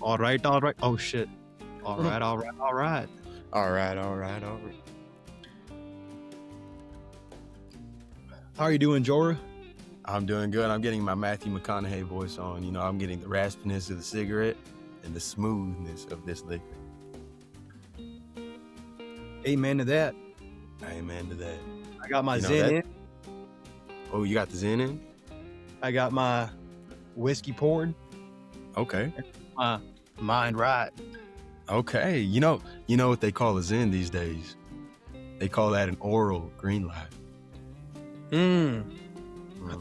All right, all right. Oh shit. All right, all right, all right. All right, all right, all right. How are you doing, Jorah? I'm doing good. I'm getting my Matthew McConaughey voice on. You know, I'm getting the raspiness of the cigarette and the smoothness of this liquor. Amen to that. Amen to that. I got my You know Zen that- in. Oh, you got the Zen in? I got my whiskey poured. Okay. My mind right. Okay. You know what they call a Zen these days? They call that an oral green light.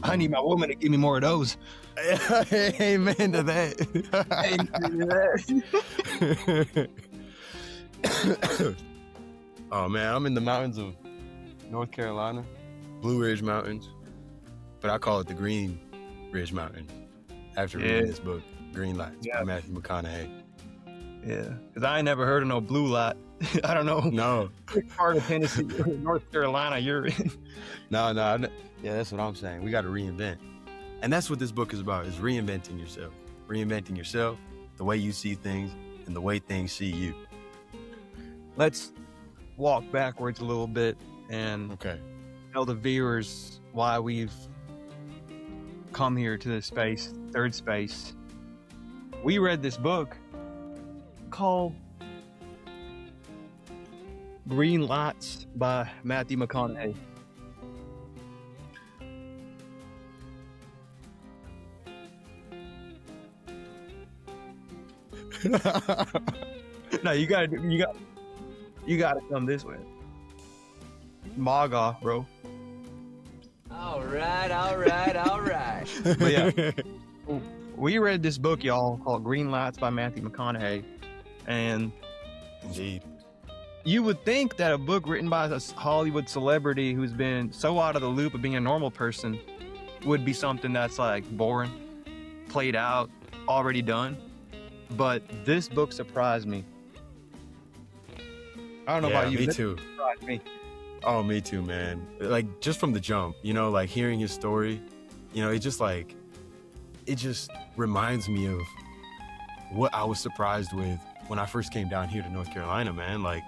I need my woman to give me more of those. Amen to that. Oh man, I'm in the mountains of North Carolina, Blue Ridge Mountains, but I call it the Green Ridge Mountains after reading this book, Greenlights by Matthew McConaughey. Yeah, because I ain't never heard of no blue light. I don't know. No. Which part of Tennessee, North Carolina you're in. No. Yeah, that's what I'm saying. We got to reinvent. And that's what this book is about, is reinventing yourself. Reinventing yourself, the way you see things, and the way things see you. Let's walk backwards a little bit and tell the viewers why we've come here to this space, third space. We read this book called Greenlights by Matthew McConaughey. No, you gotta come this way. Mog off, bro. All right. But yeah, we read this book, y'all, called Greenlights by Matthew McConaughey, and Indeed. you would think that a book written by a Hollywood celebrity who's been so out of the loop of being a normal person would be something that's like boring, played out, already done. But this book surprised me. I don't know about you. Me This too. surprised me. Oh, me too, man. Like, just from the jump, like hearing his story, it just reminds me of what I was surprised with when I first came down here to North Carolina, man. Like,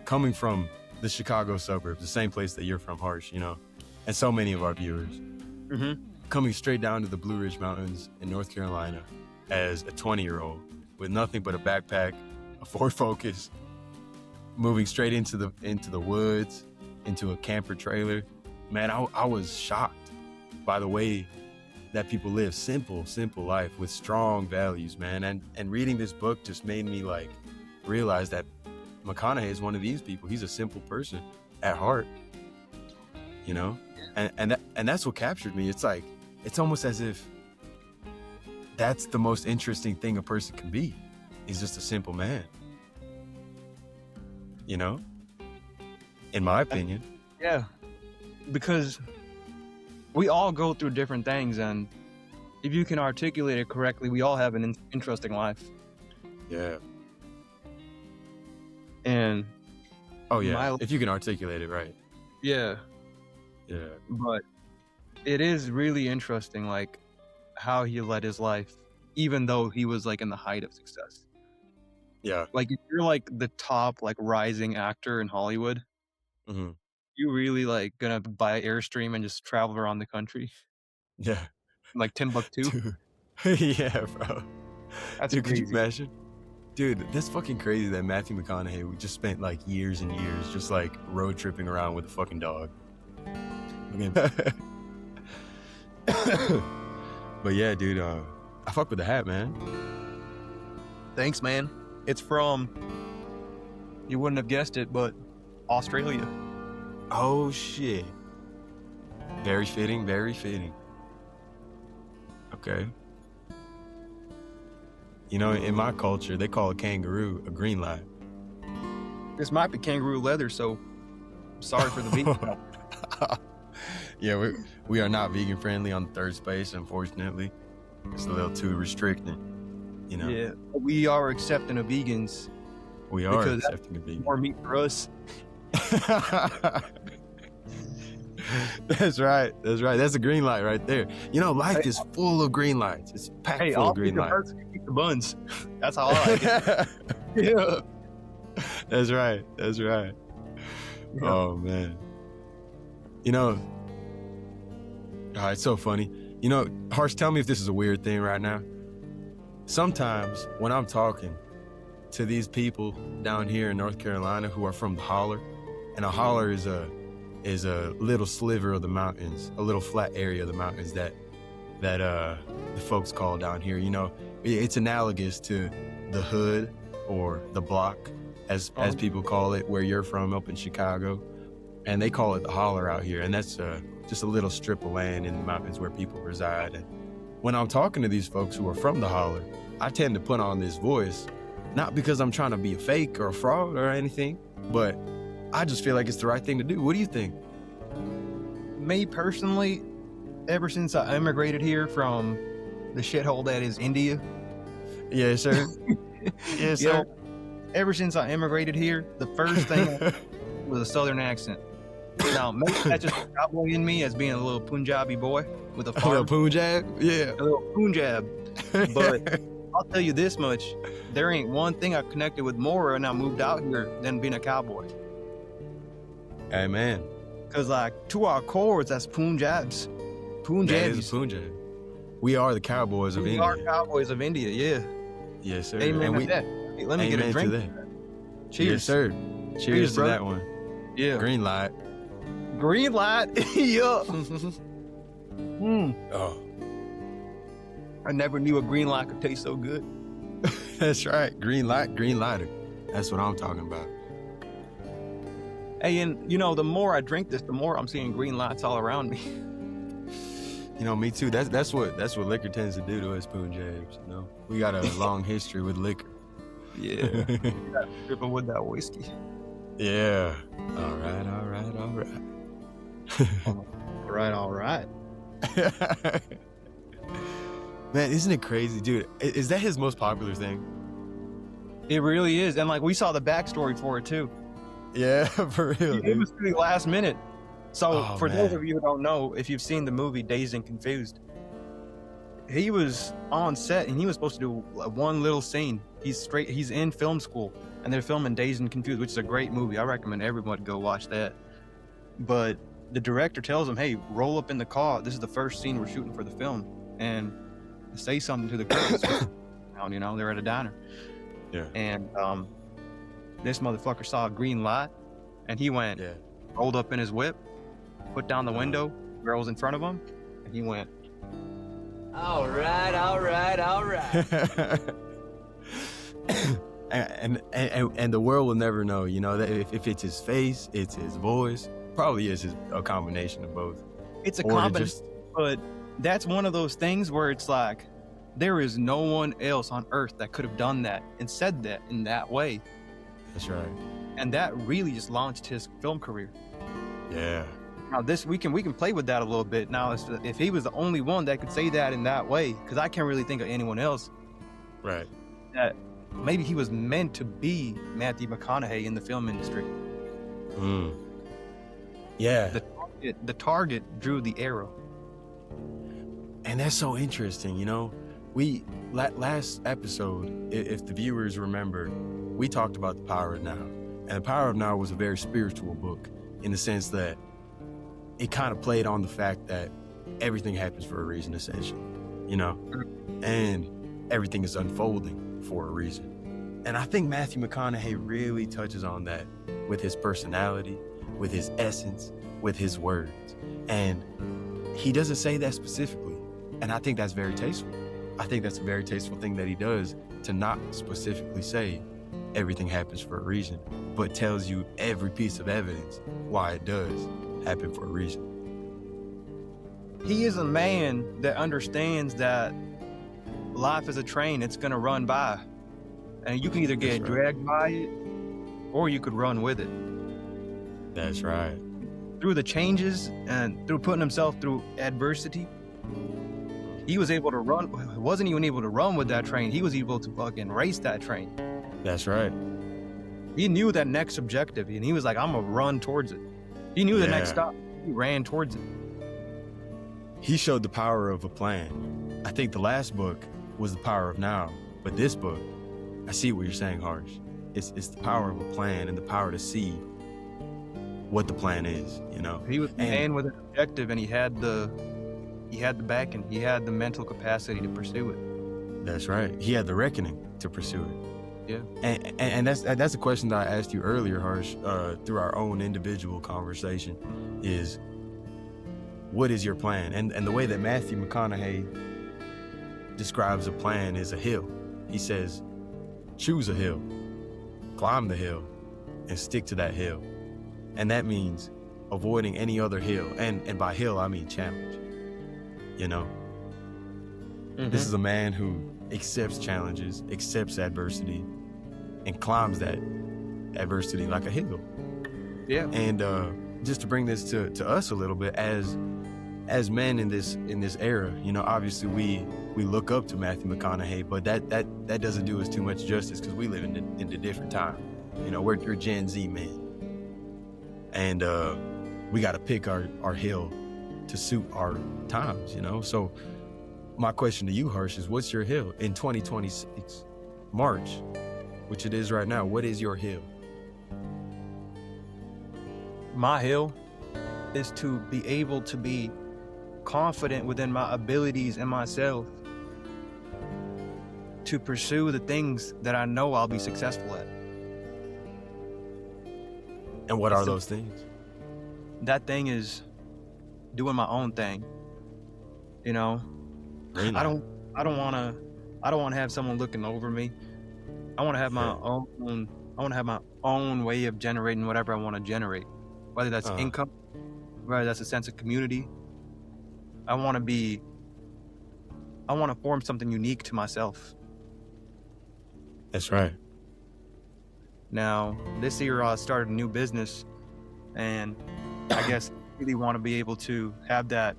coming from the Chicago suburbs, the same place that you're from, Harsh, and so many of our viewers, coming straight down to the Blue Ridge Mountains in North Carolina as a 20-year-old with nothing but a backpack, a Ford Focus, moving straight into the woods, into a camper trailer. Man, I was shocked by the way that people live simple life with strong values, man. And reading this book just made me like realize that McConaughey is one of these people. He's a simple person at heart, and that's what captured me. It's like, it's almost as if that's the most interesting thing a person can be. He's just a simple man, in my opinion. Yeah, because we all go through different things, and if you can articulate it correctly, we all have an interesting life. Yeah. And oh yeah, if you can articulate it right. Yeah. But it is really interesting, like how he led his life, even though he was like in the height of success. Yeah. Like, if you're like the top like rising actor in Hollywood, you really like gonna buy Airstream and just travel around the country? Yeah. Like Timbuktu? Yeah, bro. That's Dude, crazy. could you imagine? Dude, that's fucking crazy that Matthew McConaughey just spent like years and years just like road tripping around with a fucking dog. But yeah, dude, I fuck with the hat, man. Thanks, man. It's from, you wouldn't have guessed it, but Australia. Oh shit. Very fitting, very fitting. Okay. In my culture, they call a kangaroo a green light. This might be kangaroo leather, so I'm sorry for the vegan. Yeah, we are not vegan friendly on the third space, unfortunately. It's a little too restricting, Yeah, we are accepting of vegans. We are because accepting of vegan. More meat for us. That's right. That's right. That's a green light right there. You know, life is full of green lights. It's packed full of green lights. Keep the buns. That's how I like it. Yeah. That's right. That's right. Yeah. Oh, man. You know, it's so funny. You know, Harsh, tell me if this is a weird thing right now. Sometimes when I'm talking to these people down here in North Carolina who are from the holler, and a holler is a little sliver of the mountains, a little flat area of the mountains that the folks call down here. You know, it's analogous to the hood or the block, as people call it, where you're from up in Chicago, and they call it the holler out here, and that's just a little strip of land in the mountains where people reside. And when I'm talking to these folks who are from the holler, I tend to put on this voice, not because I'm trying to be a fake or a fraud or anything, but I just feel like it's the right thing to do. What do you think? Me personally, ever since I immigrated here from the shithole that is India. Yes, sir. Yes, sir. Ever since I immigrated here, the first thing was a southern accent. Now, maybe that's just a cowboy in me as being a little Punjabi boy with a farm. A little Punjab? Yeah. A little Punjab. But I'll tell you this much, there ain't one thing I connected with more when I moved out here than being a cowboy. Amen. Because, like, to our core, that's Punjabs. Punjabis. That is Punjab. We are the cowboys of India. We are cowboys of India, yeah. Yes, sir. Amen to that. Hey, let me get a drink. To that. Cheers. Yes, sir. Cheers to that one. Yeah. Green light. Green light. Yeah. Oh. I never knew a green light could taste so good. That's right. Green light, green lighter. That's what I'm talking about. Hey, and you know, the more I drink this, the more I'm seeing green lights all around me. You know, me too. That's what liquor tends to do to us Punjabs. You know, we got a long history with liquor. Yeah, dripping with that whiskey. Yeah. All right. All right. Man, isn't it crazy, dude? Is that his most popular thing? It really is, and like we saw the backstory for it too. Yeah, for real. It was really last minute. So for those of you who don't know, if you've seen the movie Dazed and Confused, he was on set and he was supposed to do one little scene. He's in film school and they're filming Dazed and Confused, which is a great movie. I recommend everyone go watch that. But the director tells him, hey, roll up in the car. This is the first scene we're shooting for the film. And say something to the girls. You know, they're at a diner. Yeah. And this motherfucker saw a green light and he went, rolled up in his whip, put down the window, girls in front of him, and he went, all right. and the world will never know, you know, that if it's his face, it's his voice, probably is a combination of both. It's a combination, but that's one of those things where it's like, there is no one else on earth that could have done that and said that in that way. That's right. And that really just launched his film career. Yeah. Now we can play with that a little bit. Now, if he was the only one that could say that in that way, because I can't really think of anyone else. Right. That maybe he was meant to be Matthew McConaughey in the film industry. Yeah. The target drew the arrow. And that's so interesting, you know. We last episode, if the viewers remember, we talked about The Power of Now. And The Power of Now was a very spiritual book in the sense that it kind of played on the fact that everything happens for a reason, essentially, you know, and everything is unfolding for a reason. And I think Matthew McConaughey really touches on that with his personality, with his essence, with his words. And he doesn't say that specifically. And I think that's very tasteful. I think that's a very tasteful thing that he does, to not specifically say everything happens for a reason, but tells you every piece of evidence why it does happen for a reason. He is a man that understands that life is a train, it's going to run by. And you can either get dragged by it or you could run with it. That's right. Through the changes and through putting himself through adversity, he was able to run. Wasn't even able to run with that train. He was able to fucking race that train. That's right. He knew that next objective and he was like, I'm going to run towards it. He knew the next stop. He he ran towards it. He showed the power of a plan. I think the last book was the power of now, but this book, I see what you're saying, Harsh. It's the power of a plan and the power to see what the plan is, you know. He was a man with an objective, and he had the backing, he had the mental capacity to pursue it. That's right. He had the reckoning to pursue it. Yeah. And that's a question that I asked you earlier, Harsh, through our own individual conversation, is what is your plan? And the way that Matthew McConaughey describes a plan is a hill. He says, choose a hill, climb the hill, and stick to that hill. And that means avoiding any other hill. And by hill, I mean challenge, you know? Mm-hmm. This is a man who accepts challenges, accepts adversity, and climbs that adversity like a hill. Yeah. And just to bring this to us a little bit, as men in this era, you know, obviously we look up to Matthew McConaughey, but that doesn't do us too much justice because we live in a different time. You know, we're Gen Z men. And we got to pick our hill to suit our times, you know? So my question to you, Harsh, is what's your hill in 2026, March, which it is right now? What is your hill? My hill is to be able to be confident within my abilities and myself to pursue the things that I know I'll be successful at. And what are those things? That thing is doing my own thing. You know, Really? I don't want to have someone looking over me. I want to have my own. I want to have my own way of generating whatever I want to generate, whether that's income, whether that's a sense of community. I want to form something unique to myself. That's right. Now, this year I started a new business, and I guess I really want to be able to have that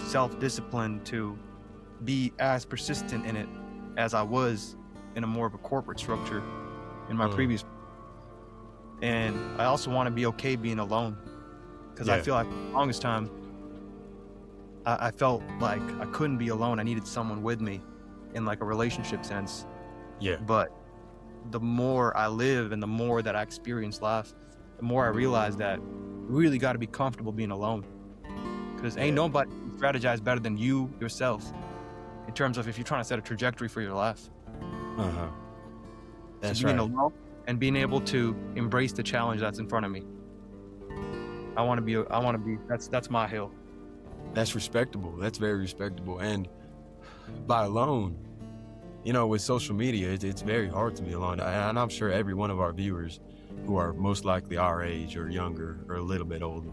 self-discipline to be as persistent in it as I was in a more of a corporate structure in my previous. And I also want to be okay being alone, because I feel like for the longest time I felt like I couldn't be alone. I needed someone with me in like a relationship sense. Yeah. But the more I live and the more that I experience life, the more I realize that you really got to be comfortable being alone, because ain't nobody can strategize better than you yourself in terms of if you're trying to set a trajectory for your life. That's so being right. alone and being able to embrace the challenge that's in front of me. I want to be, that's my hill. That's respectable. That's very respectable. And by alone, you know, with social media, it's very hard to be alone. And I'm sure every one of our viewers who are most likely our age or younger or a little bit older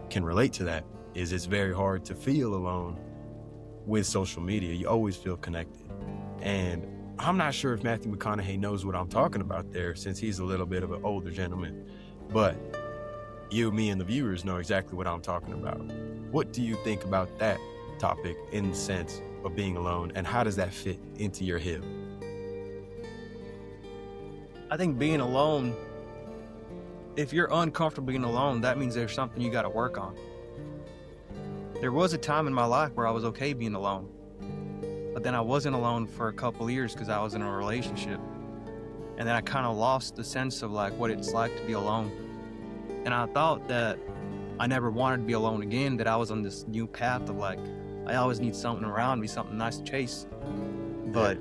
can relate to that. It's very hard to feel alone with social media. You always feel connected. And I'm not sure if Matthew McConaughey knows what I'm talking about there, since he's a little bit of an older gentleman. But you, me, and the viewers know exactly what I'm talking about. What do you think about that topic in the sense of being alone, and how does that fit into your hill? I think being alone, if you're uncomfortable being alone, that means there's something you got to work on. There was a time in my life where I was okay being alone, but then I wasn't alone for a couple of years because I was in a relationship. And then I kind of lost the sense of like what it's like to be alone. And I thought that I never wanted to be alone again, that I was on this new path of like, I always need something around me, something nice to chase. But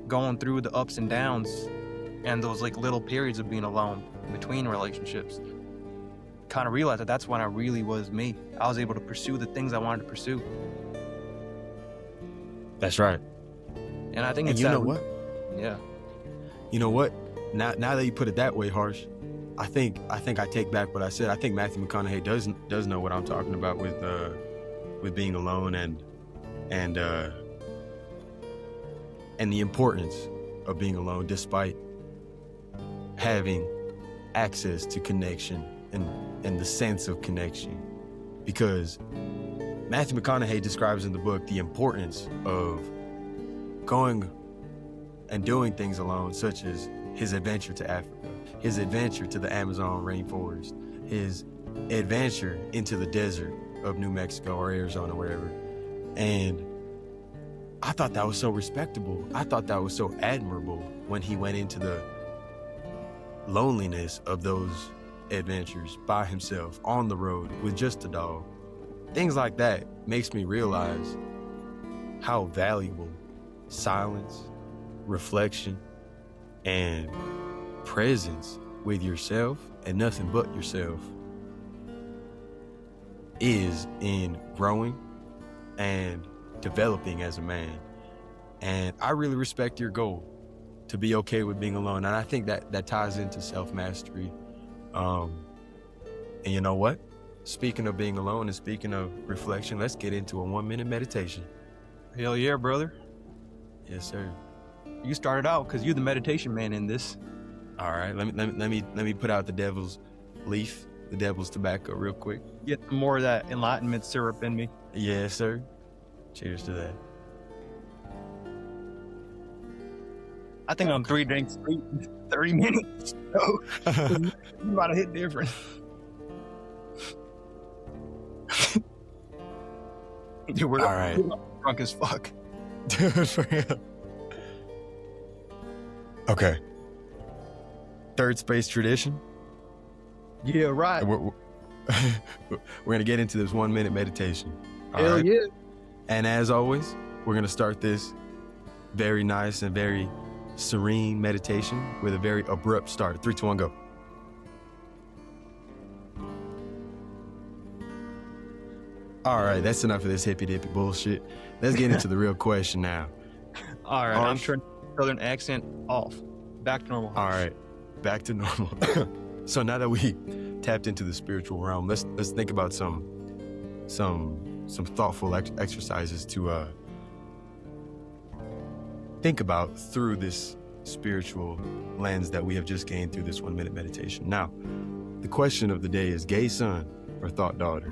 going through the ups and downs and those like little periods of being alone between relationships, kind of realized that that's when I really was me. I was able to pursue the things I wanted to pursue. That's right. And I think it's you know what? Yeah. You know what? Now that you put it that way, Harsh, I think I take back what I said. I think Matthew McConaughey does know what I'm talking about with being alone and the importance of being alone despite having access to connection and the sense of connection. Because Matthew McConaughey describes in the book the importance of going and doing things alone, such as his adventure to Africa, his adventure to the Amazon rainforest, his adventure into the desert of New Mexico or Arizona, wherever. And I thought that was so respectable. I thought that was so admirable when he went into the loneliness of those adventures by himself on the road with just a dog. Things like that makes me realize how valuable silence, reflection, and presence with yourself and nothing but yourself is in growing and developing as a man. And I really respect your goal to be okay with being alone. And I think that ties into self-mastery. And you know what? Speaking of being alone and speaking of reflection, let's get into a 1-minute meditation. Hell yeah, brother. Yes, sir. You started out because you're the meditation man in this. All right, let me put out the devil's leaf, the devil's tobacco real quick. Get some more of that enlightenment syrup in me. Yes, sir. Cheers to that. I think I'm 3 drinks, 30 minutes. So you about to hit different. Dude, we're all right. Drunk as fuck. Dude, for real. Okay. Third space tradition. Yeah, right. We're gonna get into this 1-minute meditation. Hell right? Yeah. And as always, we're gonna start this very nice and very serene meditation with a very abrupt start. 3, 2, 1, go. All right, that's enough of this hippy-dippy bullshit. Let's get into the real question now. All right, I'm turning Southern accent off. Back to normal. All right, back to normal. So now that we tapped into the spiritual realm, let's think about some thoughtful exercises to think about through this spiritual lens that we have just gained through this 1-minute meditation. Now, the question of the day is gay son or thought daughter?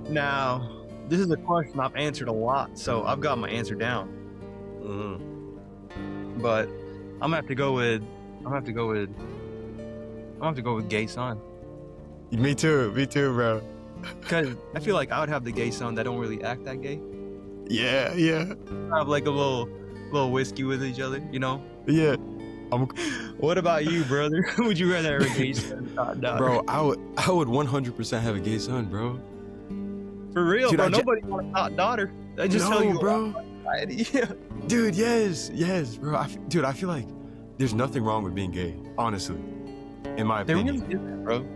Now, this is a question I've answered a lot, so I've got my answer down. But I'm gonna have to go with gay son. Me too, bro. Cause I feel like I would have the gay son that don't really act that gay. Yeah. Have like a little whiskey with each other, you know? Yeah. What about you, brother? Would you rather have a gay son or not, daughter? Bro, I would 100% have a gay son, bro. For real, dude, bro. Nobody wants a hot daughter. They just tell you, bro. Yeah. Dude, yes, bro. I feel like there's nothing wrong with being gay, honestly, in my opinion. There really isn't, bro.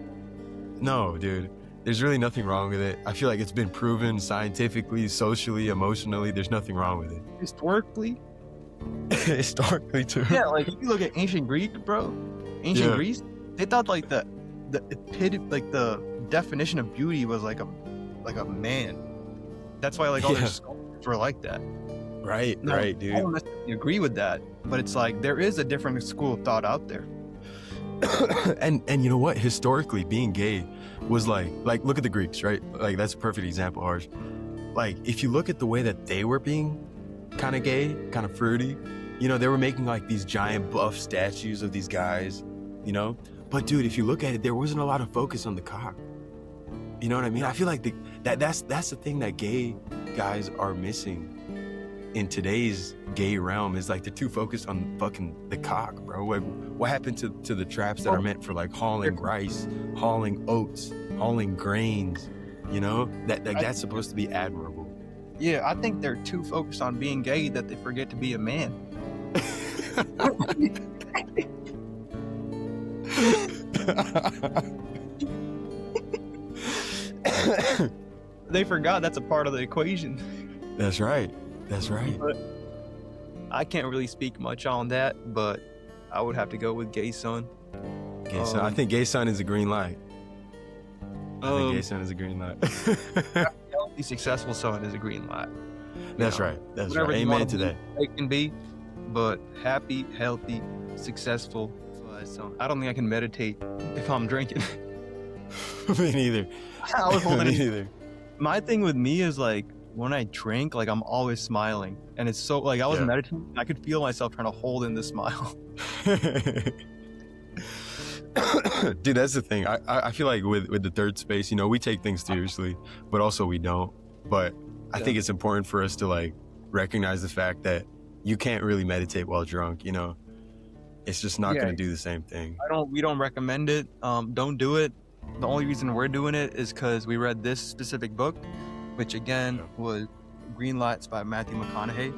No, dude. There's really nothing wrong with it. I feel like it's been proven scientifically, socially, emotionally. There's nothing wrong with it. Historically too. Yeah, like if you look at ancient Greek, bro. Ancient Greece, they thought like the definition of beauty was like a man. That's why like all their sculptures were like that. Right, dude. I don't necessarily agree with that, but it's like there is a different school of thought out there. and you know what? Historically, being gay was like look at the Greeks, right? Like that's a perfect example, Harsh. Like if you look at the way that they were being kind of gay, kind of fruity, you know, they were making like these giant buff statues of these guys, you know. But dude, if you look at it, there wasn't a lot of focus on the cock. You know what I mean? I feel like that's the thing that gay guys are missing in today's gay realm is like they're too focused on fucking the cock, bro. Like, what happened to the traps that are meant for like hauling rice, hauling oats, hauling grains? You know, that's supposed to be admirable. Yeah, I think they're too focused on being gay that they forget to be a man. They forgot that's a part of the equation. That's right. But I can't really speak much on that, but I would have to go with gay son. Gay son. I think gay son is a green light. I think gay son is a green light. Healthy, successful son is a green light. That's right. Amen to that. It can be, but happy, healthy, successful. So I don't think I can meditate if I'm drinking. Me neither. I was holding Me neither. My thing with me is like when I drink, like I'm always smiling, and it's so like I was meditating. I could feel myself trying to hold in the smile. Dude, that's the thing. I feel like with the third space, you know, we take things seriously, but also we don't. But I think it's important for us to like recognize the fact that you can't really meditate while drunk, you know. It's just not going to do the same thing. We don't recommend it. Don't do it. The only reason we're doing it is because we read this specific book, which again was Greenlights by Matthew McConaughey.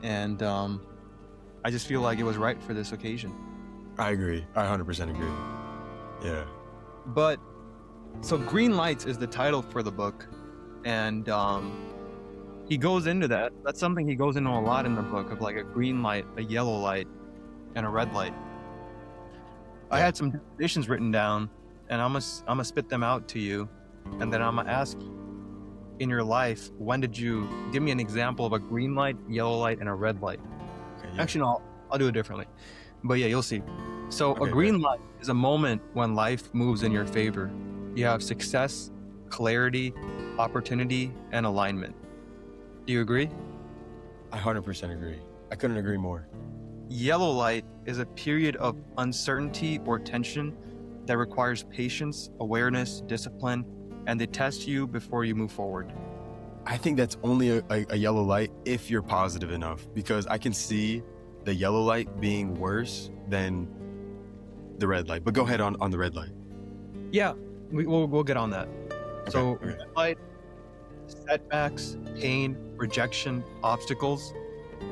And I just feel like it was right for this occasion. I agree. I 100% agree. Yeah. But, so Greenlights is the title for the book. And he goes into that. That's something he goes into a lot in the book, of like a green light, a yellow light, and a red light. I had some definitions written down, and I'm gonna spit them out to you, and then I'm gonna ask, in your life, when did you give me an example of a green light, yellow light, and a red light? Okay, Actually, no, I'll do it differently. But yeah, you'll see. So a green light is a moment when life moves in your favor. You have success, clarity, opportunity, and alignment. Do you agree? I 100% agree. I couldn't agree more. Yellow light is a period of uncertainty or tension that requires patience, awareness, discipline, and they test you before you move forward. I think that's only a yellow light if you're positive enough, because I can see the yellow light being worse than the red light. But go ahead on the red light. Yeah, we'll get on that. So red light, setbacks, pain, rejection, obstacles.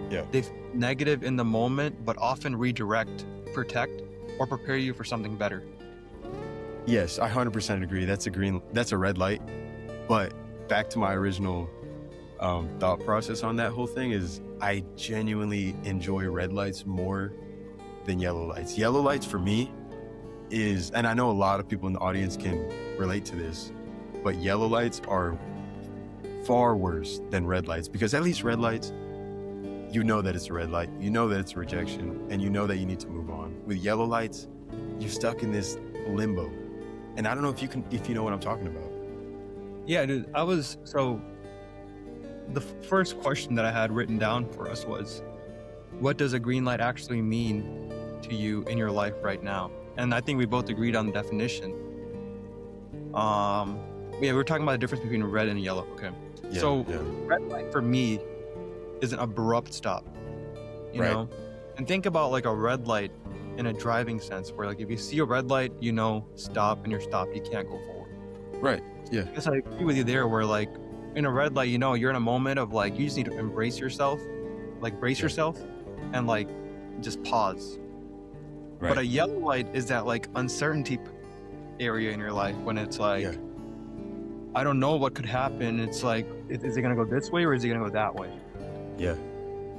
Yeah. They feel negative in the moment, but often redirect, protect, or prepare you for something better. Yes, I 100% agree. That's a red light. But back to my original thought process on that whole thing is I genuinely enjoy red lights more than yellow lights. Yellow lights for me is, and I know a lot of people in the audience can relate to this, but yellow lights are far worse than red lights, because at least red lights, you know that it's a red light, you know that it's a rejection, and you know that you need to move on. With yellow lights, you're stuck in this limbo. And I don't know if you know what I'm talking about. Yeah, dude, so the first question that I had written down for us was, what does a green light actually mean to you in your life right now? And I think we both agreed on the definition. We're talking about the difference between red and yellow. Okay. Red light for me is an abrupt stop, you know? And think about like a red light in a driving sense, where like if you see a red light, you know, stop, and you're stopped, you can't go forward. Right. Yeah. I guess I agree with you there, where like in a red light, you know, you're in a moment of like, you just need to embrace yourself, like brace yourself, and like just pause. Right. But a yellow light is that like uncertainty area in your life, when it's like, I don't know what could happen. It's like, is it going to go this way or is it going to go that way? Yeah.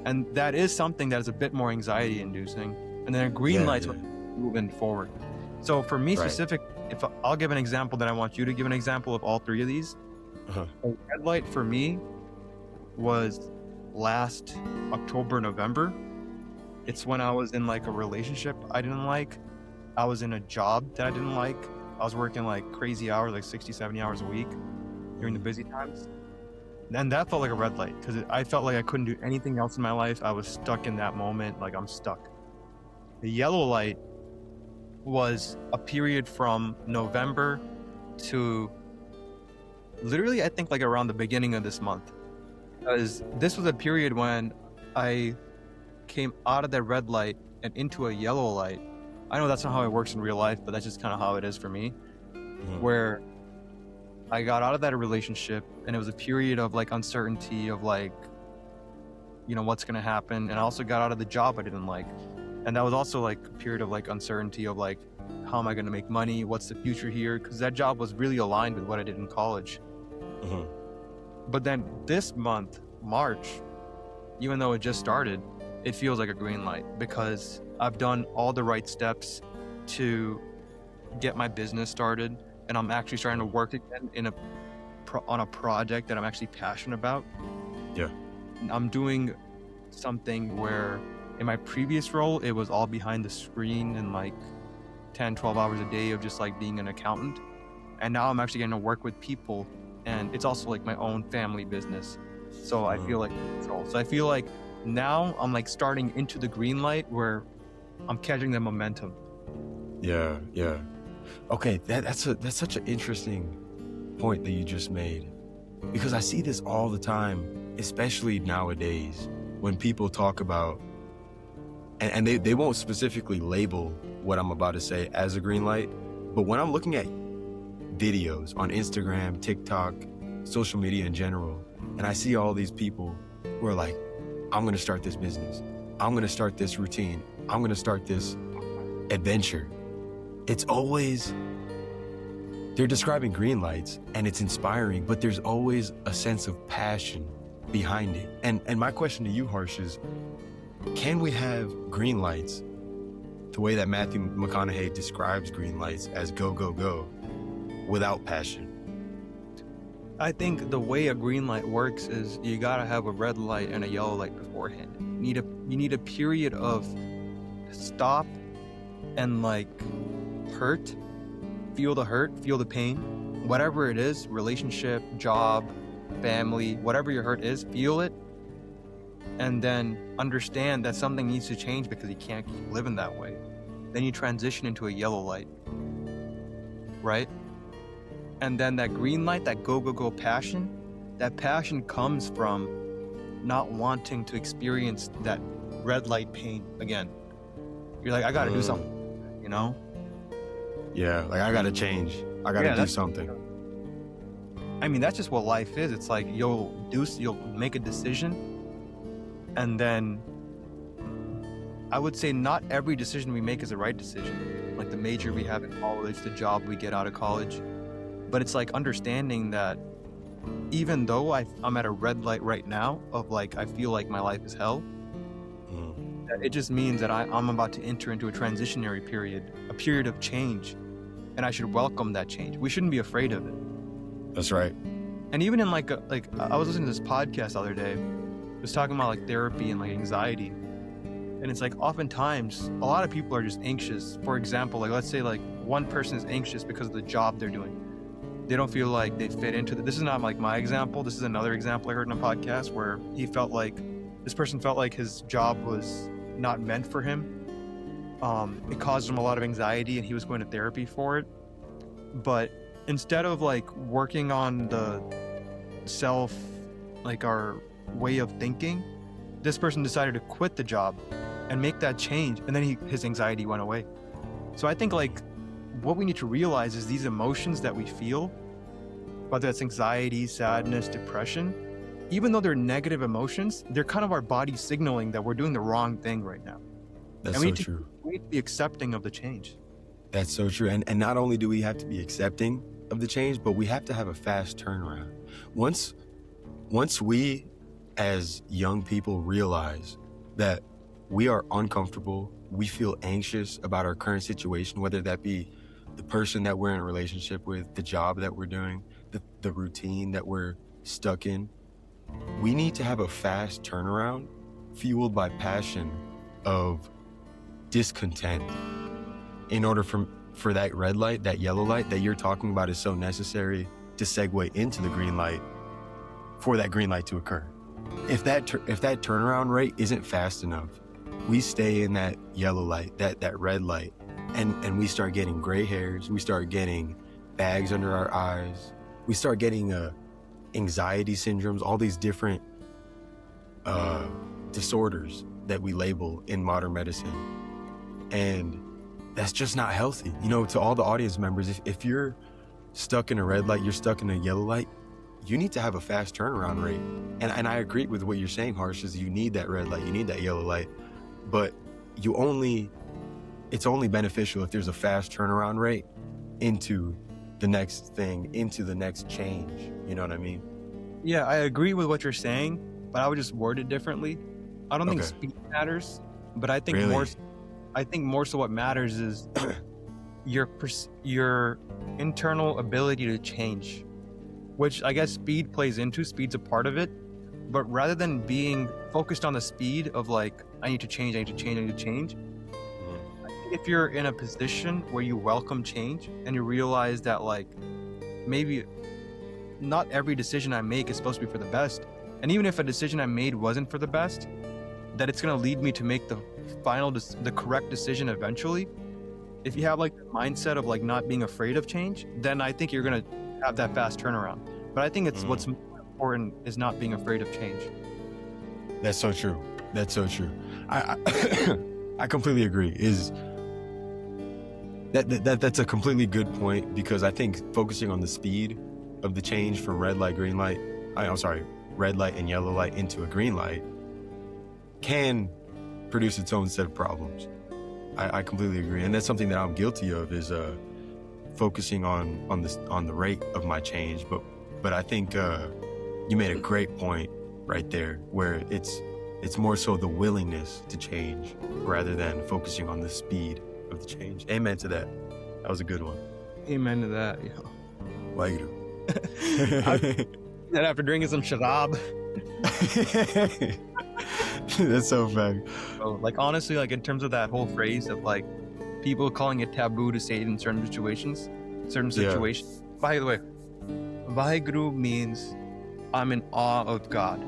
And that is something that is a bit more anxiety inducing. And then a green light's moving forward. So for me specific, if I'll give an example, then I want you to give an example of all three of these. A red light for me was last October, November. It's when I was in like a relationship I didn't like. I was in a job that I didn't like. I was working like crazy hours, like 60, 70 hours a week during the busy times. And that felt like a red light, because I felt like I couldn't do anything else in my life. I was stuck in that moment, like I'm stuck. The yellow light was a period from November to literally, I think like around the beginning of this month. Because this was a period when I came out of that red light and into a yellow light. I know that's not how it works in real life, but that's just kind of how it is for me. Where I got out of that relationship, and it was a period of like uncertainty of like, you know, what's going to happen. And I also got out of the job I didn't like. And that was also like a period of like uncertainty of like, how am I going to make money? What's the future here? Because that job was really aligned with what I did in college. But then this month, March, even though it just started, it feels like a green light, because I've done all the right steps to get my business started, and I'm actually starting to work again on a project that I'm actually passionate about. Yeah. I'm doing something where in my previous role, it was all behind the screen and like 10, 12 hours a day of just like being an accountant. And now I'm actually getting to work with people, and it's also like my own family business. So I feel like control. So I feel like now I'm like starting into the green light where I'm catching the momentum. Yeah. Okay, that's such an interesting point that you just made, because I see this all the time, especially nowadays when people talk about, and they won't specifically label what I'm about to say as a green light, but when I'm looking at videos on Instagram, TikTok, social media in general, and I see all these people who are like, I'm going to start this business, I'm going to start this routine, I'm going to start this adventure. It's always, they're describing green lights and it's inspiring, but there's always a sense of passion behind it. And my question to you, Harsh, is, can we have green lights the way that Matthew McConaughey describes green lights as go, go, go, without passion? I think the way a green light works is you gotta have a red light and a yellow light beforehand. You need a period of stop and like hurt, feel the pain, whatever it is, relationship, job, family, whatever your hurt is, feel it, and then understand that something needs to change because you can't keep living that way. Then you transition into a yellow light, right? And then that green light, that go, go, go passion, that passion comes from not wanting to experience that red light pain again. You're like, I gotta do something, you know? Yeah, like I gotta change. I gotta do something. I mean, that's just what life is. It's like you'll make a decision, and then I would say not every decision we make is the right decision. Like the major we have in college, the job we get out of college. But it's like understanding that even though I'm at a red light right now of like, I feel like my life is hell, it just means that I'm about to enter into a transitionary period, a period of change, and I should welcome that change. We shouldn't be afraid of it. That's right. And even in like I was listening to this podcast the other day, it was talking about like therapy and like anxiety. And it's like oftentimes a lot of people are just anxious. For example, like let's say like one person is anxious because of the job they're doing. They don't feel like they fit into this is not like my example. This is another example I heard in a podcast where this person felt like his job was not meant for him. It caused him a lot of anxiety and he was going to therapy for it. But instead of like working on the self, like our way of thinking, this person decided to quit the job and make that change. And then his anxiety went away. So I think like what we need to realize is these emotions that we feel, whether it's anxiety, sadness, depression, even though they're negative emotions, they're kind of our body signaling that we're doing the wrong thing right now. That's so true. We need to be accepting of the change. That's so true. And not only do we have to be accepting of the change, but we have to have a fast turnaround. Once we as young people realize that we are uncomfortable, we feel anxious about our current situation, whether that be the person that we're in a relationship with, the job that we're doing, the routine that we're stuck in, we need to have a fast turnaround fueled by passion of discontent in order for that red light, that yellow light that you're talking about is so necessary to segue into the green light for that green light to occur. If that turnaround rate isn't fast enough, we stay in that yellow light, that red light, and we start getting gray hairs, we start getting bags under our eyes, we start getting anxiety syndromes, all these different disorders that we label in modern medicine. And that's just not healthy. You know, to all the audience members, if you're stuck in a red light, you're stuck in a yellow light, you need to have a fast turnaround rate. And I agree with what you're saying, Harsh, is you need that red light, you need that yellow light, but it's only beneficial if there's a fast turnaround rate into the next thing, into the next change. You know what I mean? Yeah, I agree with what you're saying, but I would just word it differently. I don't think speed matters, but I think more so what matters is your internal ability to change, which I guess speed plays into. Speed's a part of it, but rather than being focused on the speed of like, I need to change, I think if you're in a position where you welcome change and you realize that like, maybe not every decision I make is supposed to be for the best. And even if a decision I made wasn't for the best, that it's going to lead me to make the correct decision eventually. if you have like the mindset of like not being afraid of change, then I think you're gonna have that fast turnaround. But I think it's what's more important is not being afraid of change. That's so true. That's so true. I completely agree. That's a completely good point, because I think focusing on the speed of the change from red light, green light, red light and yellow light into a green light can produce its own set of problems. I completely agree. And that's something that I'm guilty of, is focusing on the rate of my change. But I think you made a great point right there, where it's more so the willingness to change rather than focusing on the speed of the change. Amen to that. That was a good one. Amen to that. Yeah. Wairu. That after drinking some sharab. That's so fact. So, like, honestly, like, in terms of that whole phrase of like people calling it taboo to say it in certain situations. By the way, Vaheguru means I'm in awe of God.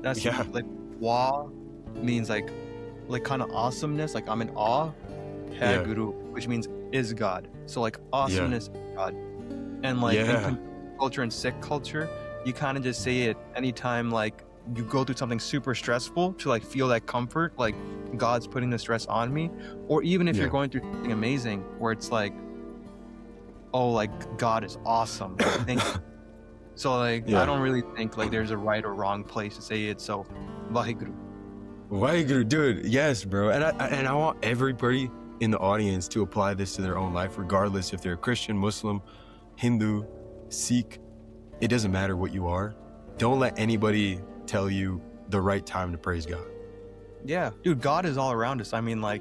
That's like wa means like kind of awesomeness, like I'm in awe. Guru, which means is God. So like awesomeness is God. And like in culture and Sikh culture, you kind of just say it anytime like you go through something super stressful to like feel that comfort, like God's putting the stress on me. Or even if you're going through something amazing where it's like, oh, like God is awesome. Thank you. So like I don't really think like there's a right or wrong place to say it. So Vaheguru. Vaheguru, dude, yes, bro. And I want everybody in the audience to apply this to their own life, regardless if they're Christian, Muslim, Hindu, Sikh. It doesn't matter what you are. Don't let anybody tell you the right time to praise God. Yeah, dude, God is all around us. I mean, like,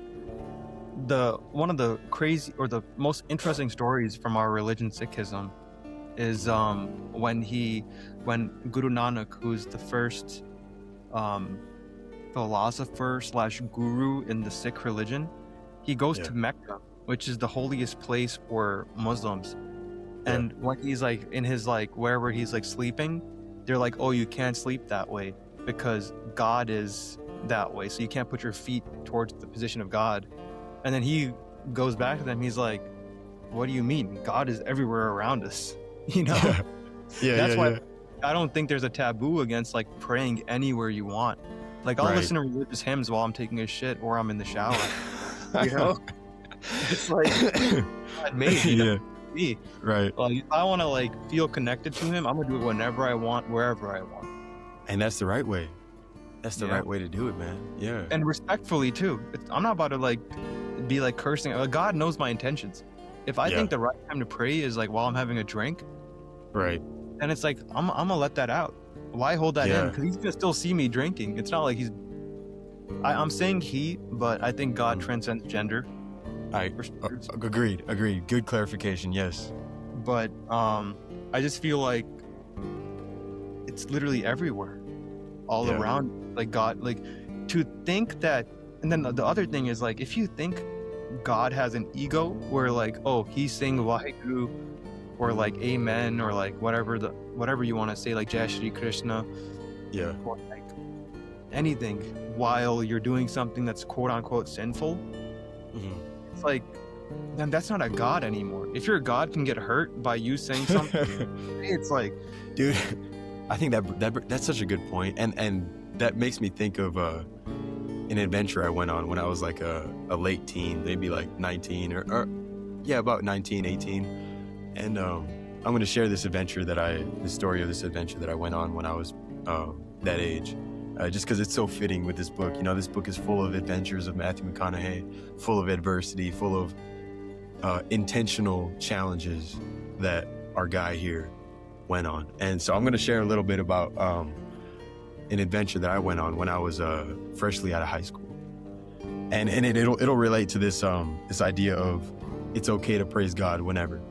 one of the crazy or the most interesting stories from our religion, Sikhism, is when Guru Nanak, who's the first philosopher / guru in the Sikh religion, he goes to Mecca, which is the holiest place for Muslims. And when he's like in his like wherever he's like sleeping, they're like, oh, you can't sleep that way because God is that way. So you can't put your feet towards the position of God. And then he goes back to them. He's like, what do you mean? God is everywhere around us. You know? That's why I don't think there's a taboo against like praying anywhere you want. Like I'll listen to religious hymns while I'm taking a shit or I'm in the shower. You know? It's like God made me. Right. Like, if I want to like feel connected to him, I'm gonna do it whenever I want, wherever I want. And that's the right way. That's the right way to do it, man. Yeah. And respectfully too. I'm not about to like be like cursing. God knows my intentions. If I think the right time to pray is like while I'm having a drink, right? And it's like I'm gonna let that out. Why hold that in? Because he's gonna still see me drinking. It's not like he's. I'm saying he, but I think God transcends gender. Agreed. Good clarification. Yes. But I just feel like it's literally everywhere, all around. Like God, like to think that. And then the other thing is like if you think God has an ego where like, oh, he's saying Vaheguru or like amen or like whatever you want to say, like Jai Shri Krishna, or like anything while you're doing something that's quote unquote sinful. It's like, then that's not a God anymore. If your God can get hurt by you saying something, it's like, dude, I think that's such a good point, and that makes me think of an adventure I went on when I was like a late teen, maybe like 19 or about 19, 18. And I'm going to share the story of this adventure that I went on when I was that age, just because it's so fitting with this book. You know, this book is full of adventures of Matthew McConaughey, full of adversity, full of intentional challenges that our guy here went on. And so I'm going to share a little bit about an adventure that I went on when I was freshly out of high school, and it'll relate to this idea of it's okay to praise God whenever.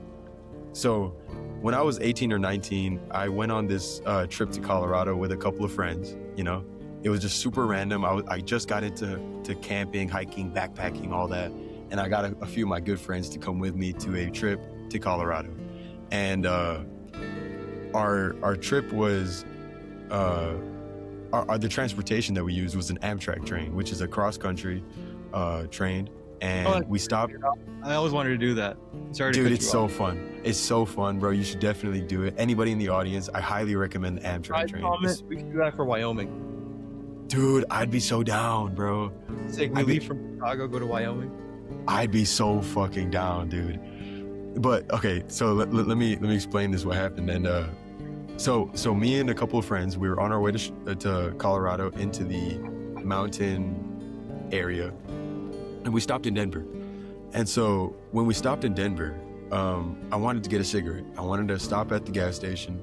So when I was 18 or 19, I went on this trip to Colorado with a couple of friends. You know, it was just super random. I just got into camping, hiking, backpacking, all that, and I got a few of my good friends to come with me to a trip to Colorado, and our trip was. The transportation that we used was an Amtrak train, which is a cross-country train and we stopped. I always wanted to do that. Sorry to Dude, cut it's you so off. fun. It's so fun, bro. You should definitely do it. Anybody in the audience, I highly recommend the Amtrak train. We can do that for Wyoming. Dude, I'd be so down, bro. It's like we leave from Chicago, go to Wyoming. I'd be so fucking down, dude. But okay, so let me explain this what happened. And so me and a couple of friends, we were on our way to Colorado into the mountain area, and we stopped in Denver. And so when we stopped in Denver, I wanted to get a cigarette. I wanted to stop at the gas station,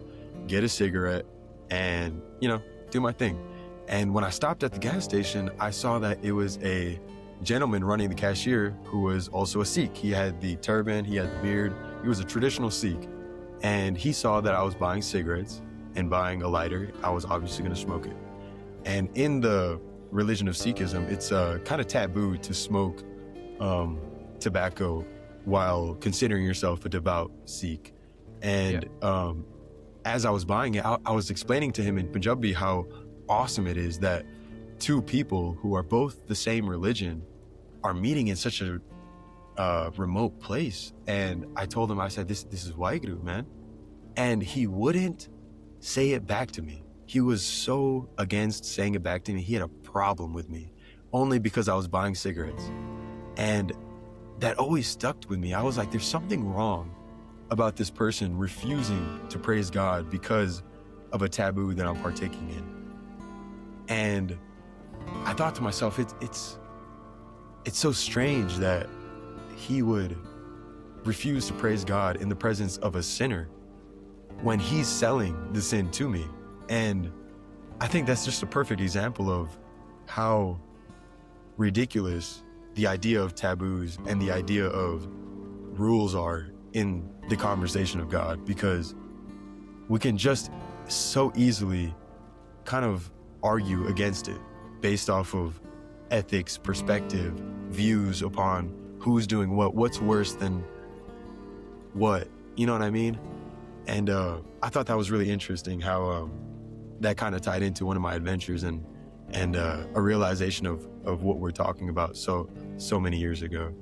get a cigarette, and do my thing. And when I stopped at the gas station, I saw that it was a gentleman running the cashier who was also a Sikh. He had the turban, he had the beard, he was a traditional Sikh. And he saw that I was buying cigarettes and buying a lighter. I was obviously going to smoke it. And in the religion of Sikhism, it's kind of taboo to smoke tobacco while considering yourself a devout Sikh. And as I was buying it, I was explaining to him in Punjabi how awesome it is that two people who are both the same religion are meeting in such a remote place. And I told him, I said, this is Waheguru, man. And he wouldn't say it back to me. He was so against saying it back to me. He had a problem with me only because I was buying cigarettes. And that always stuck with me. I was like, there's something wrong about this person refusing to praise God because of a taboo that I'm partaking in. And I thought to myself, it's so strange that he would refuse to praise God in the presence of a sinner when he's selling the sin to me. And I think that's just a perfect example of how ridiculous the idea of taboos and the idea of rules are in the conversation of God, because we can just so easily kind of argue against it based off of ethics, perspective, views upon who's doing what's worse than what, you know what I mean? And I thought that was really interesting how that kind of tied into one of my adventures and a realization of what we're talking about so many years ago.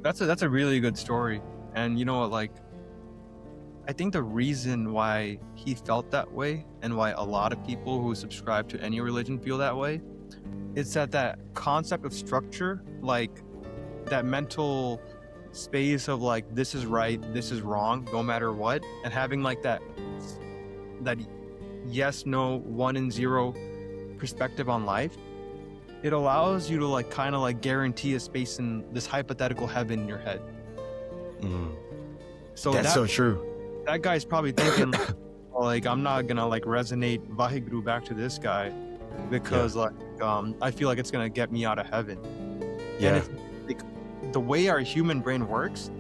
That's a really good story. And you know what, like, I think the reason why he felt that way and why a lot of people who subscribe to any religion feel that way is that concept of structure, like that mental space of like, this is right, this is wrong, no matter what, and having like that yes, no, 1 and 0 perspective on life, it allows you to like kind of like guarantee a space in this hypothetical heaven in your head. So that's so true. That guy's probably thinking like, I'm not gonna like resonate Vaheguru back to this guy because like I feel like it's gonna get me out of heaven. And it's like the way our human brain works,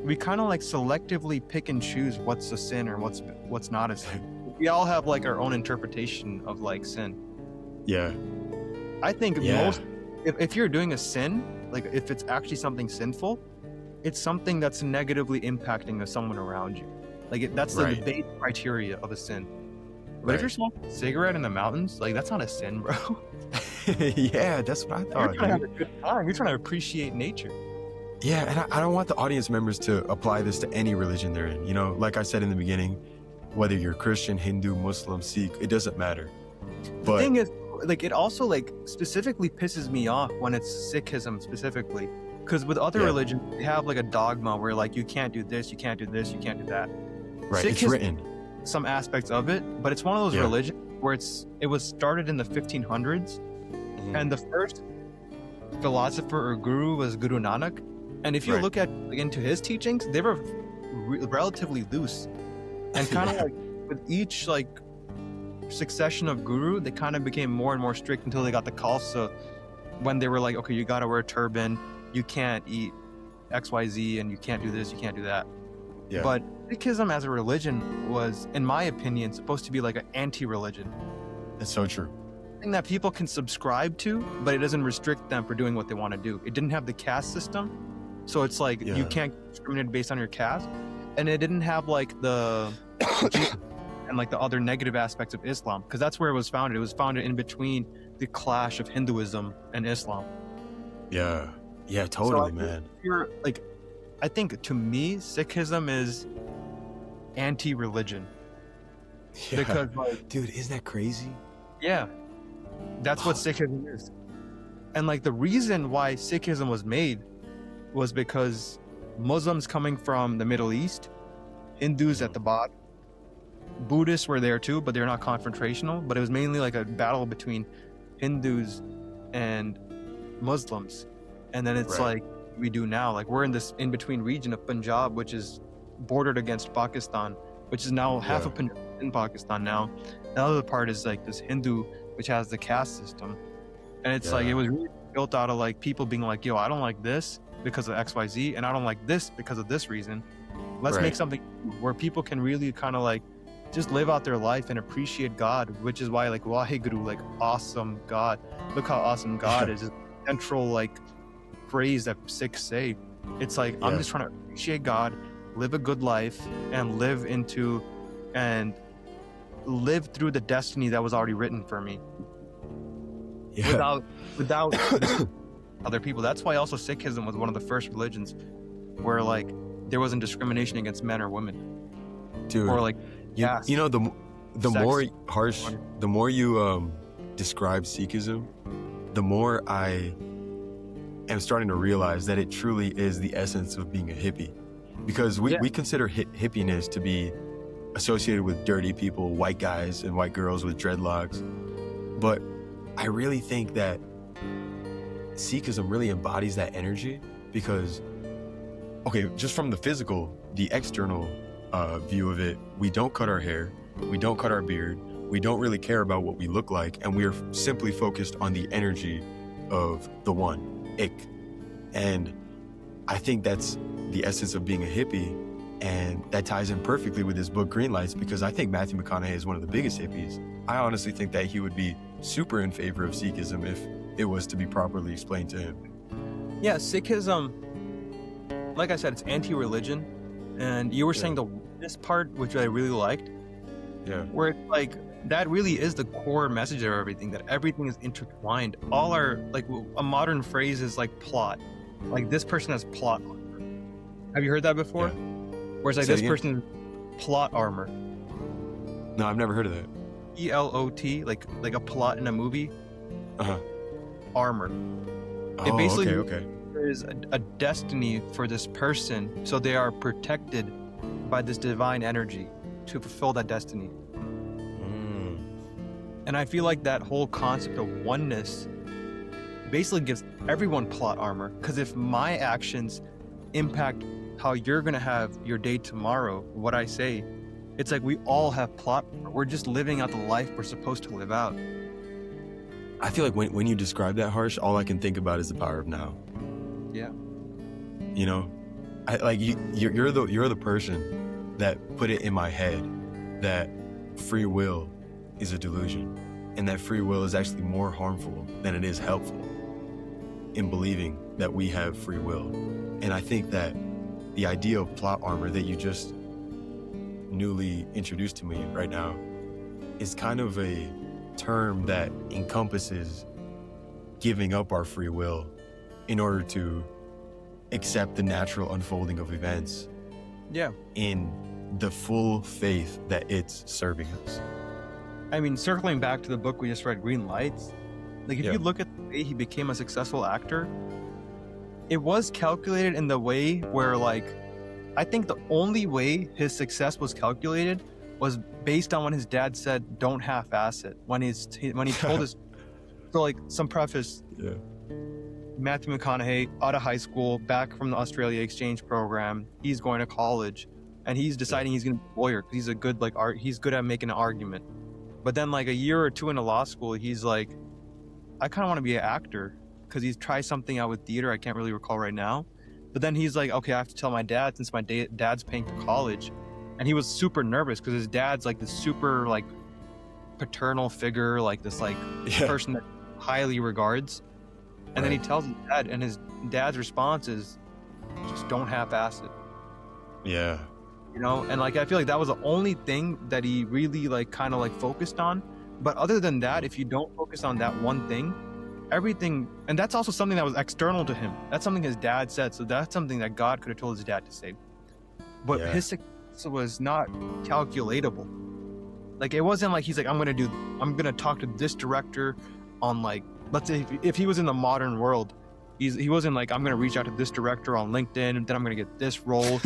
we kind of like selectively pick and choose what's a sin or what's not a sin. We all have like our own interpretation of like sin. I think if you're doing a sin, like if it's actually something sinful, it's something that's negatively impacting someone around you. Like that's the base criteria of a sin. But if you're smoking a cigarette in the mountains, like that's not a sin, bro. Yeah, that's what I thought. You're trying to have a good time. You're trying to appreciate nature. Yeah, and I don't want the audience members to apply this to any religion they're in. You know, like I said in the beginning, whether you're Christian, Hindu, Muslim, Sikh, it doesn't matter. But the thing is, like, it also like specifically pisses me off when it's Sikhism specifically. Because with other religions, they have like a dogma where like you can't do this, you can't do this, you can't do that. Right, it's written. Some aspects of it, but it's one of those religions where it was started in the 1500s, and the first philosopher or guru was Guru Nanak. And if you look at into his teachings, they were relatively loose, and kind of like with each like succession of guru, they kind of became more and more strict until they got the Khalsa, when they were like, okay, you gotta wear a turban, you can't eat XYZ, and you can't do this, you can't do that. But Sikhism as a religion was, in my opinion, supposed to be like an anti-religion. That's so true. Something that people can subscribe to, but it doesn't restrict them for doing what they want to do. It didn't have the caste system, so it's like you can't discriminate based on your caste, and it didn't have like the and like the other negative aspects of Islam, because that's where it was founded. It was founded in between the clash of Hinduism and Islam. Yeah, Yeah, totally, so man. You're like, I think to me, Sikhism is anti-religion. Yeah. Because, like, dude, isn't that crazy? Yeah, that's what Sikhism is. And like the reason why Sikhism was made was because Muslims coming from the Middle East, Hindus at the bottom, Buddhists were there too, but they're not confrontational. But it was mainly like a battle between Hindus and Muslims. And then it's like we do now, like we're in this in-between region of Punjab, which is bordered against Pakistan, which is now half of Punjab in Pakistan now. The other part is like this Hindu, which has the caste system. And it's like, it was really built out of like people being like, yo, I don't like this because of XYZ, and I don't like this because of this reason. Let's make something where people can really kind of like just live out their life and appreciate God, which is why like Waheguru, like awesome God. Look how awesome God is. It's a central like phrase that Sikhs say. It's like, I'm just trying to appreciate God, live a good life, and live through the destiny that was already written for me. Without other people. That's why also Sikhism was one of the first religions where like there wasn't discrimination against men or women. Dude, or like you know, the more Harsh, the more you describe Sikhism, the more I am starting to realize that it truly is the essence of being a hippie. Because we consider hippiness to be associated with dirty people, white guys and white girls with dreadlocks. But I really think that Sikhism really embodies that energy because, okay, just from the physical, the external view of it, we don't cut our hair, we don't cut our beard, we don't really care about what we look like, and we are simply focused on the energy of the one, Ik. And I think that's the essence of being a hippie, and that ties in perfectly with this book, Greenlights, because I think Matthew McConaughey is one of the biggest hippies. I honestly think that he would be super in favor of Sikhism if it was to be properly explained to him. Yeah, Sikhism, like I said, it's anti-religion. And you were saying this part, which I really liked, where it's like, that really is the core message of everything, that everything is intertwined. All our, like a modern phrase is like plot. Like this person has plot armor. Have you heard that before? Where it's like this person plot armor. No, I've never heard of that. ELOT, like a plot in a movie. Armor. Oh, it basically okay. There is a destiny for this person, so they are protected by this divine energy to fulfill that destiny. And I feel like that whole concept of oneness basically gives everyone plot armor, because if my actions impact how you're gonna have your day tomorrow, what I say, it's like we all have plot armor. We're just living out the life we're supposed to live out. I feel like when you describe that, Harsh, all I can think about is the power of now. Yeah. You know, you're the person that put it in my head that free will is a delusion, and that free will is actually more harmful than it is helpful in believing that we have free will. And I think that the idea of plot armor that you just newly introduced to me right now is kind of a term that encompasses giving up our free will in order to accept the natural unfolding of events in the full faith that it's serving us. I mean, circling back to the book we just read, Greenlights, like if you look at the way he became a successful actor, it was calculated in the way where, like, I think the only way his success was calculated was based on when his dad said, "Don't half-ass it." When he told us, so like some preface. Matthew McConaughey, out of high school, back from the Australia exchange program, he's going to college, and he's deciding he's going to be a lawyer because he's a good he's good at making an argument. But then like a year or two into law school, he's like, I kind of want to be an actor, because he's tried something out with theater. I can't really recall right now. But then he's like, okay, I have to tell my dad since my dad's paying for college. And he was super nervous because his dad's like this super like paternal figure, like this like person that highly regards. And then he tells his dad, and his dad's response is, just don't half-ass it. Yeah. You know, and like I feel like that was the only thing that he really like kind of like focused on. But other than that, if you don't focus on that one thing, everything, and that's also something that was external to him. That's something his dad said. So that's something that God could have told his dad to say. But his success was not calculatable. Like, it wasn't like he's like, I'm gonna talk to this director on, like, let's say if he was in the modern world, he wasn't like, I'm gonna reach out to this director on LinkedIn and then I'm gonna get this role,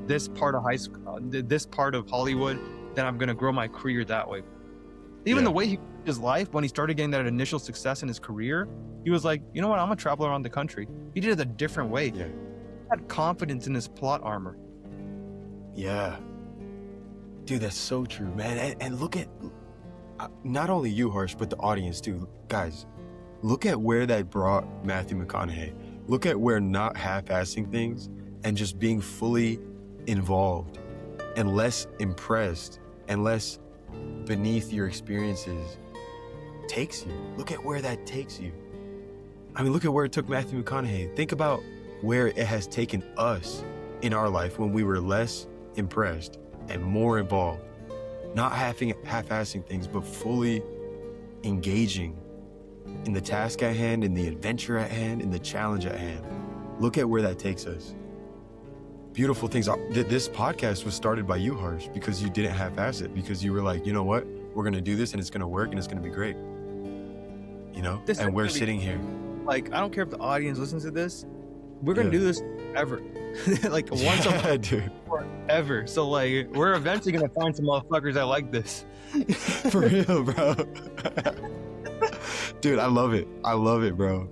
this part of high school, this part of Hollywood, then I'm gonna grow my career that way. Even the way he lived his life, when he started getting that initial success in his career, he was like, you know what, I'm gonna travel around the country. He did it a different way. Yeah. He had confidence in his plot armor. Yeah. Dude, that's so true, man. And look at, not only you, Harsh, but the audience too. Guys, look at where that brought Matthew McConaughey. Look at where not half-assing things and just being fully involved and less impressed and less beneath your experiences takes you. Look at where that takes you. I mean, look at where it took Matthew McConaughey. Think about where it has taken us in our life when we were less impressed and more involved. Not half-assing things, but fully engaging in the task at hand, in the adventure at hand, in the challenge at hand. Look at where that takes us. Beautiful things. This podcast was started by you, Harsh, because you didn't half-ass it, because you were like, you know what? We're going to do this and it's going to work and it's going to be great. You know? And we're sitting here. Like, I don't care if the audience listens to this. We're going to do this forever. Like, once a month, dude. Forever. So, like, we're eventually going to find some motherfuckers that like this. For real, bro. Dude, I love it. I love it, bro.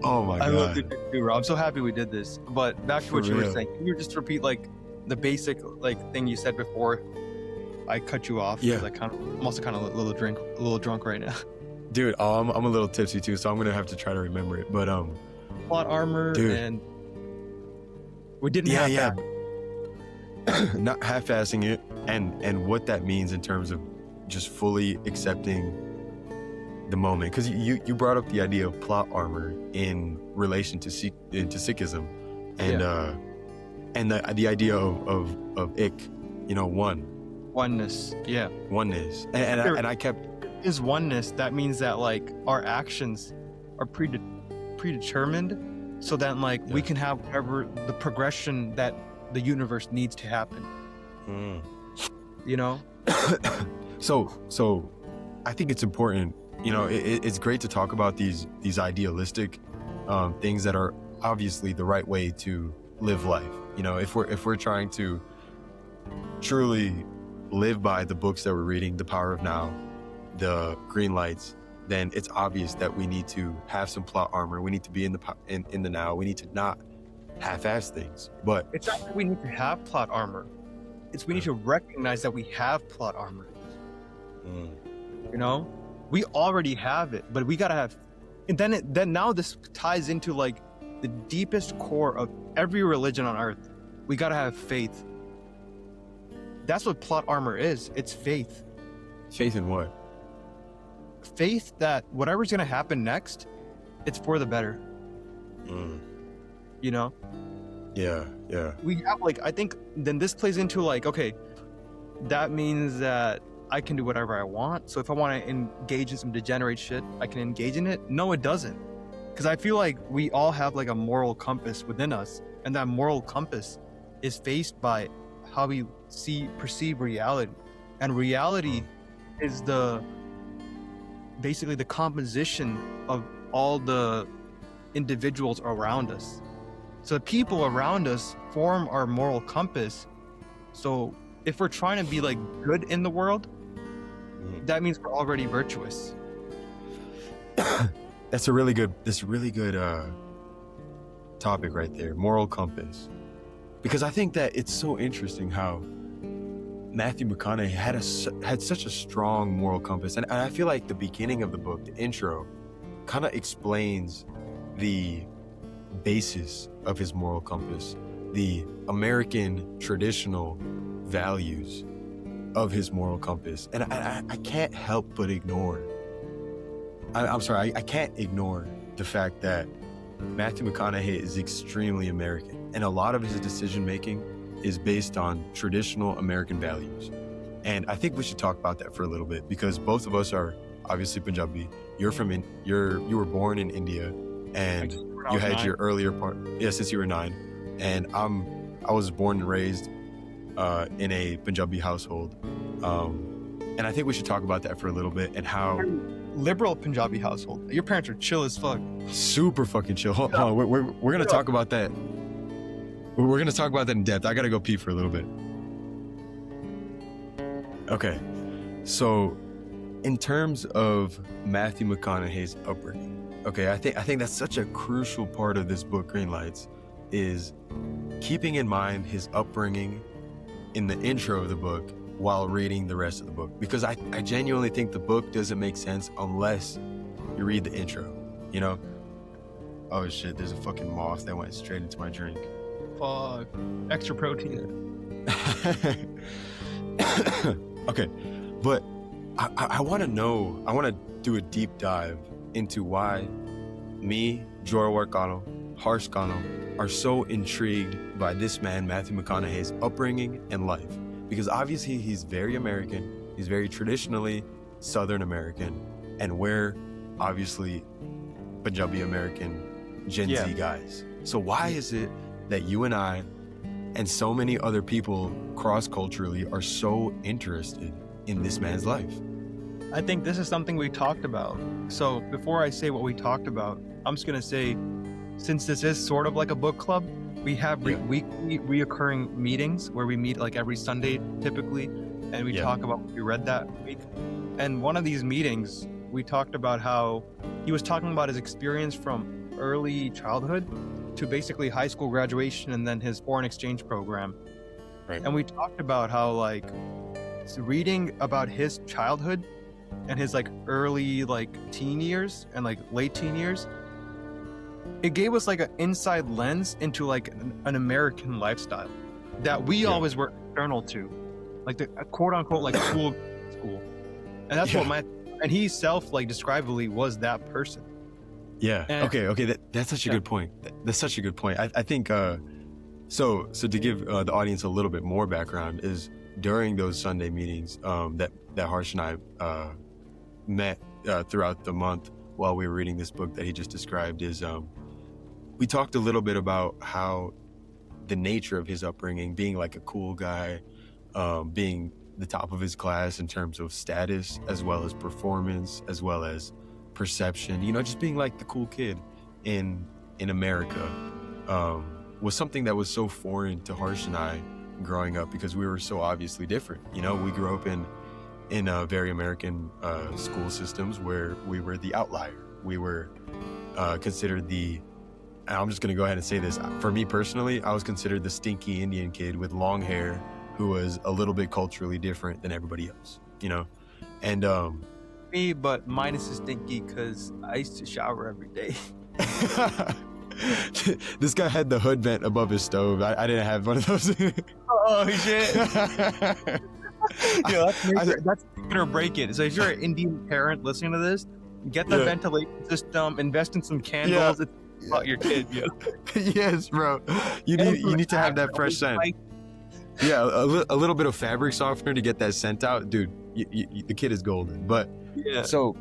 Oh my God. I love it too, bro. I'm so happy we did this. But back to what you were saying. Can you just repeat, like, the basic, like, thing you said before I cut you off? Yeah. I'm also kind of a little drunk right now. Dude, I'm a little tipsy too, so I'm gonna have to try to remember it. But plot armor, dude. And we didn't have that. Not half-assing it, and what that means in terms of just fully accepting the moment. Because you brought up the idea of plot armor in relation to Sikhism, and the idea of ik, you know, oneness, yeah, oneness, and I kept is oneness. That means that, like, our actions are predetermined, so that, like, we can have whatever the progression that the universe needs to happen. You know. So I think it's important. You know, it's great to talk about these idealistic things that are obviously the right way to live life. You know, if we're trying to truly live by the books that we're reading, The Power of Now, the Greenlights, then it's obvious that we need to have some plot armor. We need to be in the now. We need to not half-ass things. But it's not that we need to have plot armor. It's we need to recognize that we have plot armor. You know, we already have it, but we gotta have. And then now this ties into, like, the deepest core of every religion on earth. We gotta have faith. That's what plot armor is. It's faith. Faith in what? Faith that whatever's gonna happen next, it's for the better. You know? Yeah. We have, like, I think then this plays into, like, okay, that means that I can do whatever I want. So if I want to engage in some degenerate shit, I can engage in it. No, it doesn't. Because I feel like we all have, like, a moral compass within us. And that moral compass is faced by how we perceive reality. And reality is basically the composition of all the individuals around us. So the people around us form our moral compass. So if we're trying to be, like, good in the world, that means we're already virtuous. That's a really good topic right there, moral compass. Because I think that it's so interesting how Matthew McConaughey had such a strong moral compass. And I feel like the beginning of the book, the intro, kind of explains the basis of his moral compass, the American traditional values of his moral compass. And I can't help but ignore, I can't ignore the fact that Matthew McConaughey is extremely American. And a lot of his decision-making is based on traditional American values. And I think we should talk about that for a little bit, because both of us are obviously Punjabi. You were born in India, and you had 9. Your earlier part. Yeah, since you were 9, and I was born and raised in a Punjabi household, and I think we should talk about that for a little bit and how liberal Punjabi household. Your parents are chill as fuck. Super fucking chill. Hold on, we're gonna talk about that. We're gonna talk about that in depth. I gotta go pee for a little bit. Okay, so in terms of Matthew McConaughey's upbringing, okay, I think that's such a crucial part of this book, Greenlights, is keeping in mind his upbringing in the intro of the book while reading the rest of the book. Because I genuinely think the book doesn't make sense unless you read the intro, you know? Oh shit, there's a fucking moth that went straight into my drink. Fuck, extra protein. Okay, but I want to do a deep dive into why me, Jorah Warkano, Harsh Kano, are so intrigued by this man, Matthew McConaughey's upbringing and life. Because obviously he's very American, he's very traditionally Southern American, and we're obviously Punjabi American Gen Z guys. So why is it that you and I and so many other people cross-culturally are so interested in this man's life? I think this is something we talked about. So before I say what we talked about, I'm just going to say, since this is sort of like a book club, we have weekly reoccurring meetings where we meet like every Sunday typically, and we talk about what we read that week. And one of these meetings, we talked about how he was talking about his experience from early childhood to basically high school graduation and then his foreign exchange program. Right. And we talked about how like reading about his childhood and his like early like teen years and like late teen years, it gave us like an inside lens into like an American lifestyle that we always were external to, like the quote unquote like school. And that's what and he self like describably was that person. Yeah. And, okay. That's such a good point. That's such a good point. I think so to give the audience a little bit more background is during those Sunday meetings that Harsh and I met throughout the month while we were reading this book that he just described is we talked a little bit about how the nature of his upbringing, being like a cool guy, being the top of his class in terms of status as well as performance as well as perception, you know, just being like the cool kid in America was something that was so foreign to Harsh and I growing up because we were so obviously different. You know, we grew up in very American school systems where we were the outlier. We were considered and I'm just going to go ahead and say this. For me personally, I was considered the stinky Indian kid with long hair who was a little bit culturally different than everybody else, you know? And me, but minus the stinky because I used to shower every day. This guy had the hood vent above his stove. I didn't have one of those. Oh shit. Yo, that's gonna break it. So if you're an Indian parent listening to this, get the ventilation system, invest in some candles. It's about your kid. Yes, bro. You need to have that fresh scent. Yeah, a little bit of fabric softener to get that scent out, dude. The kid is golden. But so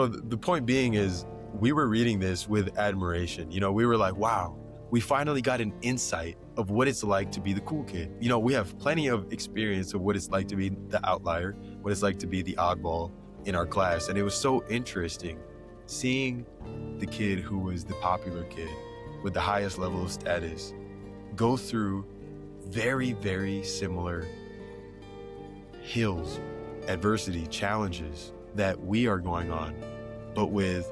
the point being is, we were reading this with admiration. You know, we were like, wow, we finally got an insight of what it's like to be the cool kid. You know, we have plenty of experience of what it's like to be the outlier, what it's like to be the oddball in our class. And it was so interesting seeing the kid who was the popular kid with the highest level of status go through very, very similar hills, adversity, challenges that we are going on, but with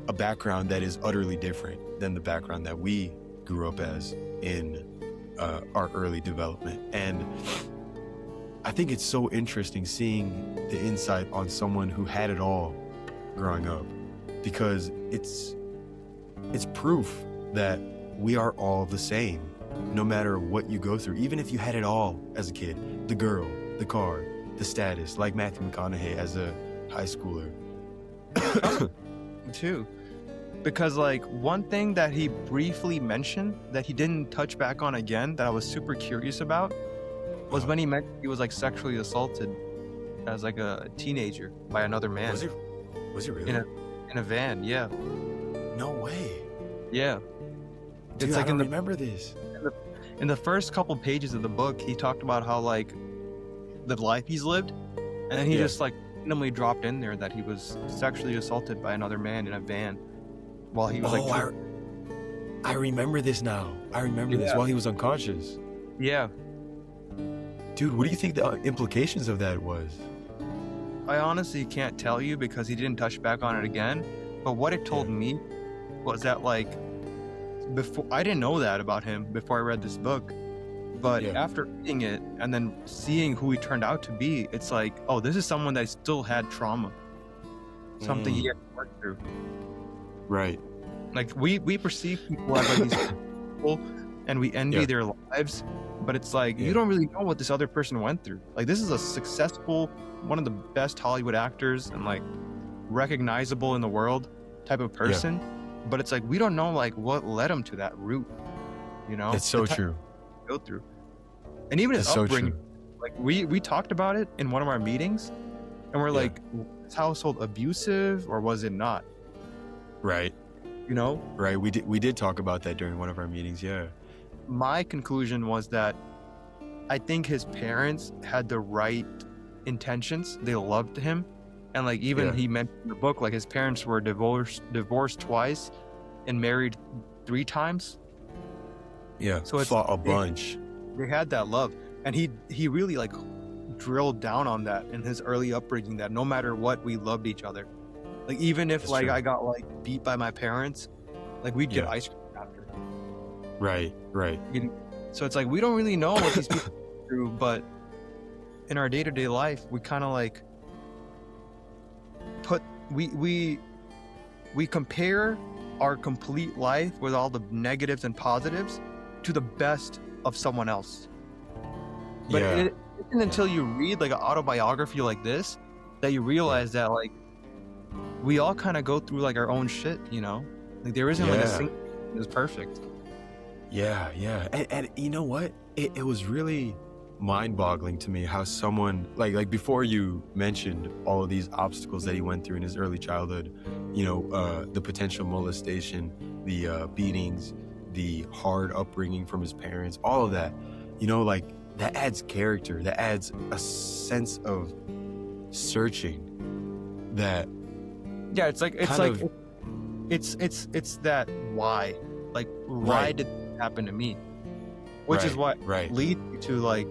a background that is utterly different than the background that we grew up as in our early development. And I think it's so interesting seeing the insight on someone who had it all growing up, because it's proof that we are all the same, no matter what you go through. Even if you had it all as a kid, the girl, the car, the status, like Matthew McConaughey as a high schooler. Too, because like one thing that he briefly mentioned that he didn't touch back on again that I was super curious about was when he meant he was like sexually assaulted. as like a teenager by another man. Was it really? In a van, yeah. No way. Yeah. Dude, it's like I don't remember this. In the first couple pages of the book, he talked about how like the life he's lived, and then he just like randomly dropped in there that he was sexually assaulted by another man in a van while he was I remember this now. I remember this while he was unconscious. Yeah. Dude, what do you think the implications of that was? I honestly can't tell you because he didn't touch back on it again. But what it told me was that like before, I didn't know that about him before I read this book. But after reading it and then seeing who he turned out to be, it's like, oh, this is someone that still had trauma. Something he had to work through. Right. Like we perceive people as like these people and we envy their lives, but it's like you don't really know what this other person went through. Like this is a successful, one of the best Hollywood actors and like recognizable in the world type of person, but it's like we don't know like what led him to that route. You know, it's so true. Go through, and even his upbringing. Like we talked about it in one of our meetings, and we're like, was household abusive or was it not? Right. You know? Right. We did talk about that during one of our meetings. Yeah. My conclusion was that I think his parents had the right intentions. They loved him. And like even he mentioned in the book, like his parents were divorced twice and married 3 times. Yeah. So it's fought a bunch. They had that love. And he really like drilled down on that in his early upbringing, that no matter what, we loved each other. Like even if like I got like beat by my parents, like we'd get ice cream after. Right. So it's like we don't really know what these people go through, but in our day-to-day life, we kind of like we compare our complete life with all the negatives and positives to the best of someone else. But it isn't until you read like an autobiography like this that you realize that like we all kind of go through like our own shit, you know? Like there isn't like a single thing that's perfect. Yeah. And you know what? It was really mind-boggling to me how someone like before you mentioned all of these obstacles that he went through in his early childhood, you know, the potential molestation, the beatings, the hard upbringing from his parents, all of that, you know, like that adds character, that adds a sense of searching that it's that why, like why did it happen to me, which is what leads you to like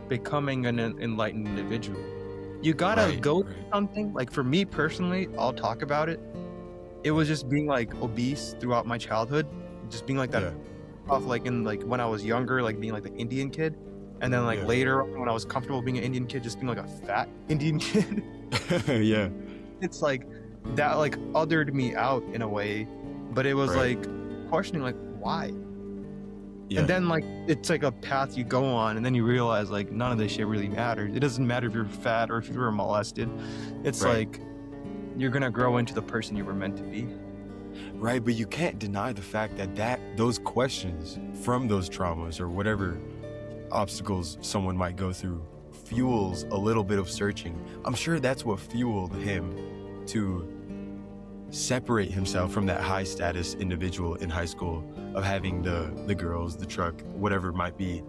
becoming an enlightened individual. You gotta go through something. Like for me personally, I'll talk about it. It was just being like obese throughout my childhood, just being like that off like in like when I was younger, like being like the Indian kid, and then like later when I was comfortable being an Indian kid, just being like a fat Indian kid. It's like that like othered me out in a way, but it was like questioning like why. And then like it's like a path you go on, and then you realize like none of this shit really matters. It doesn't matter if you're fat or if you were molested. It's like you're gonna grow into the person you were meant to be. Right, but you can't deny the fact that those questions from those traumas or whatever obstacles someone might go through fuels a little bit of searching. I'm sure that's what fueled him to separate himself from that high status individual in high school of having the girls, the truck, whatever might be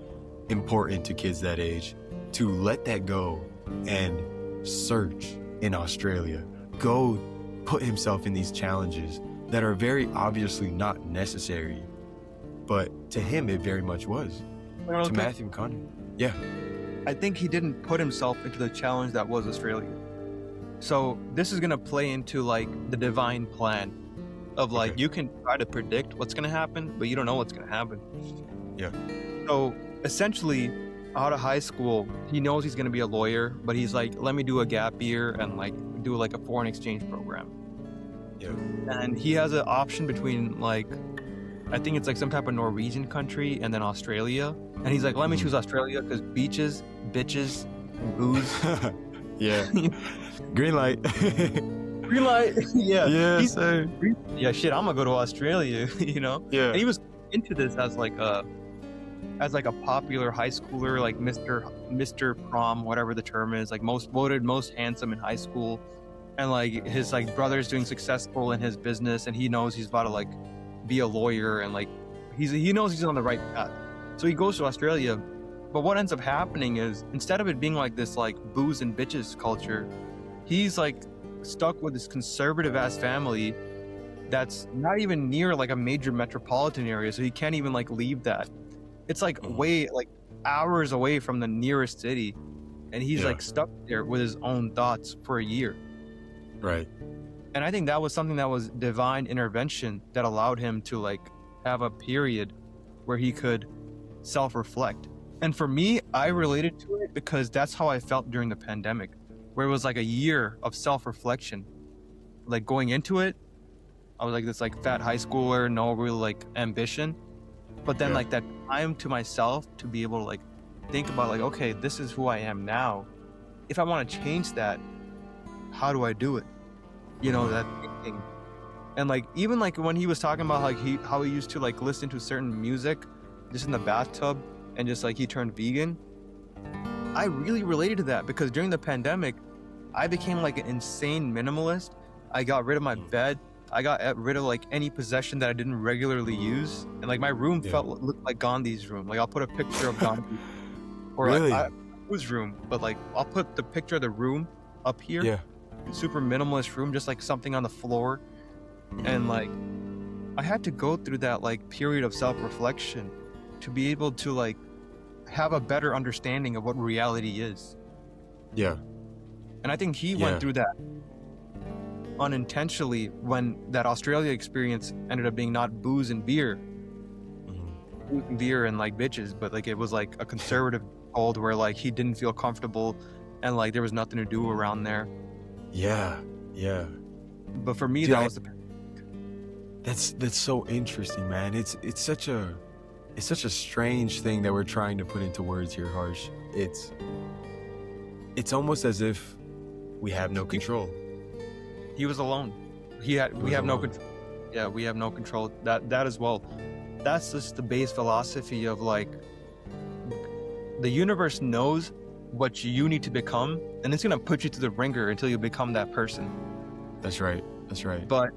important to kids that age, to let that go and search in Australia, go put himself in these challenges that are very obviously not necessary, but to him it very much was. To Matthew McConaughey. I think he didn't put himself into the challenge that was Australia. So this is gonna play into like the divine plan of like you can try to predict what's gonna happen, but you don't know what's gonna happen. So essentially, out of high school, he knows he's gonna be a lawyer, but he's like, let me do a gap year and like do like a foreign exchange program. And he has an option between like, I think it's like some type of Norwegian country and then Australia. And he's like, let me choose Australia because beaches, bitches, and booze. Green light. Green light. Shit, I'm gonna go to Australia, you know? And he was into this as like as like a popular high schooler, like Mr. Prom, whatever the term is, like most voted most handsome in high school, and like his like brother's doing successful in his business, and he knows he's about to like be a lawyer, and like he knows he's on the right path. So he goes to Australia, but what ends up happening is instead of it being like this like booze and bitches culture, he's like stuck with this conservative ass family that's not even near like a major metropolitan area, so he can't even like leave that. It's like way like hours away from the nearest city, and he's like stuck there with his own thoughts for a year. Right. And I think that was something that was divine intervention that allowed him to like have a period where he could self-reflect. And for me, I related to it because that's how I felt during the pandemic, where it was like a year of self-reflection. Like going into it, I was like this like fat high schooler, no real like ambition. But then like that time to myself to be able to like think about like, okay, this is who I am now. If I want to change that, how do I do it? You know, that thinking. And like even like when he was talking about like how he used to like listen to certain music just in the bathtub and just like he turned vegan, I really related to that because during the pandemic I became like an insane minimalist. I got rid of my bed. I got rid of like any possession that I didn't regularly use, and like my room looked like Gandhi's room. Like I'll put a picture of Gandhi or really? like whose room, but like I'll put the picture of the room up here. Yeah. Super minimalist room, just like something on the floor. And like I had to go through that like period of self-reflection to be able to like have a better understanding of what reality is. Yeah. And I think he went through that unintentionally when that Australia experience ended up being not booze and beer, booze and beer and like bitches, but like it was like a conservative cold where like he didn't feel comfortable and like there was nothing to do around there. Yeah. But for me, dude, that was that's so interesting, man. It's such a strange thing that we're trying to put into words here, Harsh. It's almost as if we have no control. He was alone. We have no control. Yeah, we have no control. That as well. That's just the base philosophy of like the universe knows what you need to become, and it's gonna put you to the ringer until you become that person. That's right. But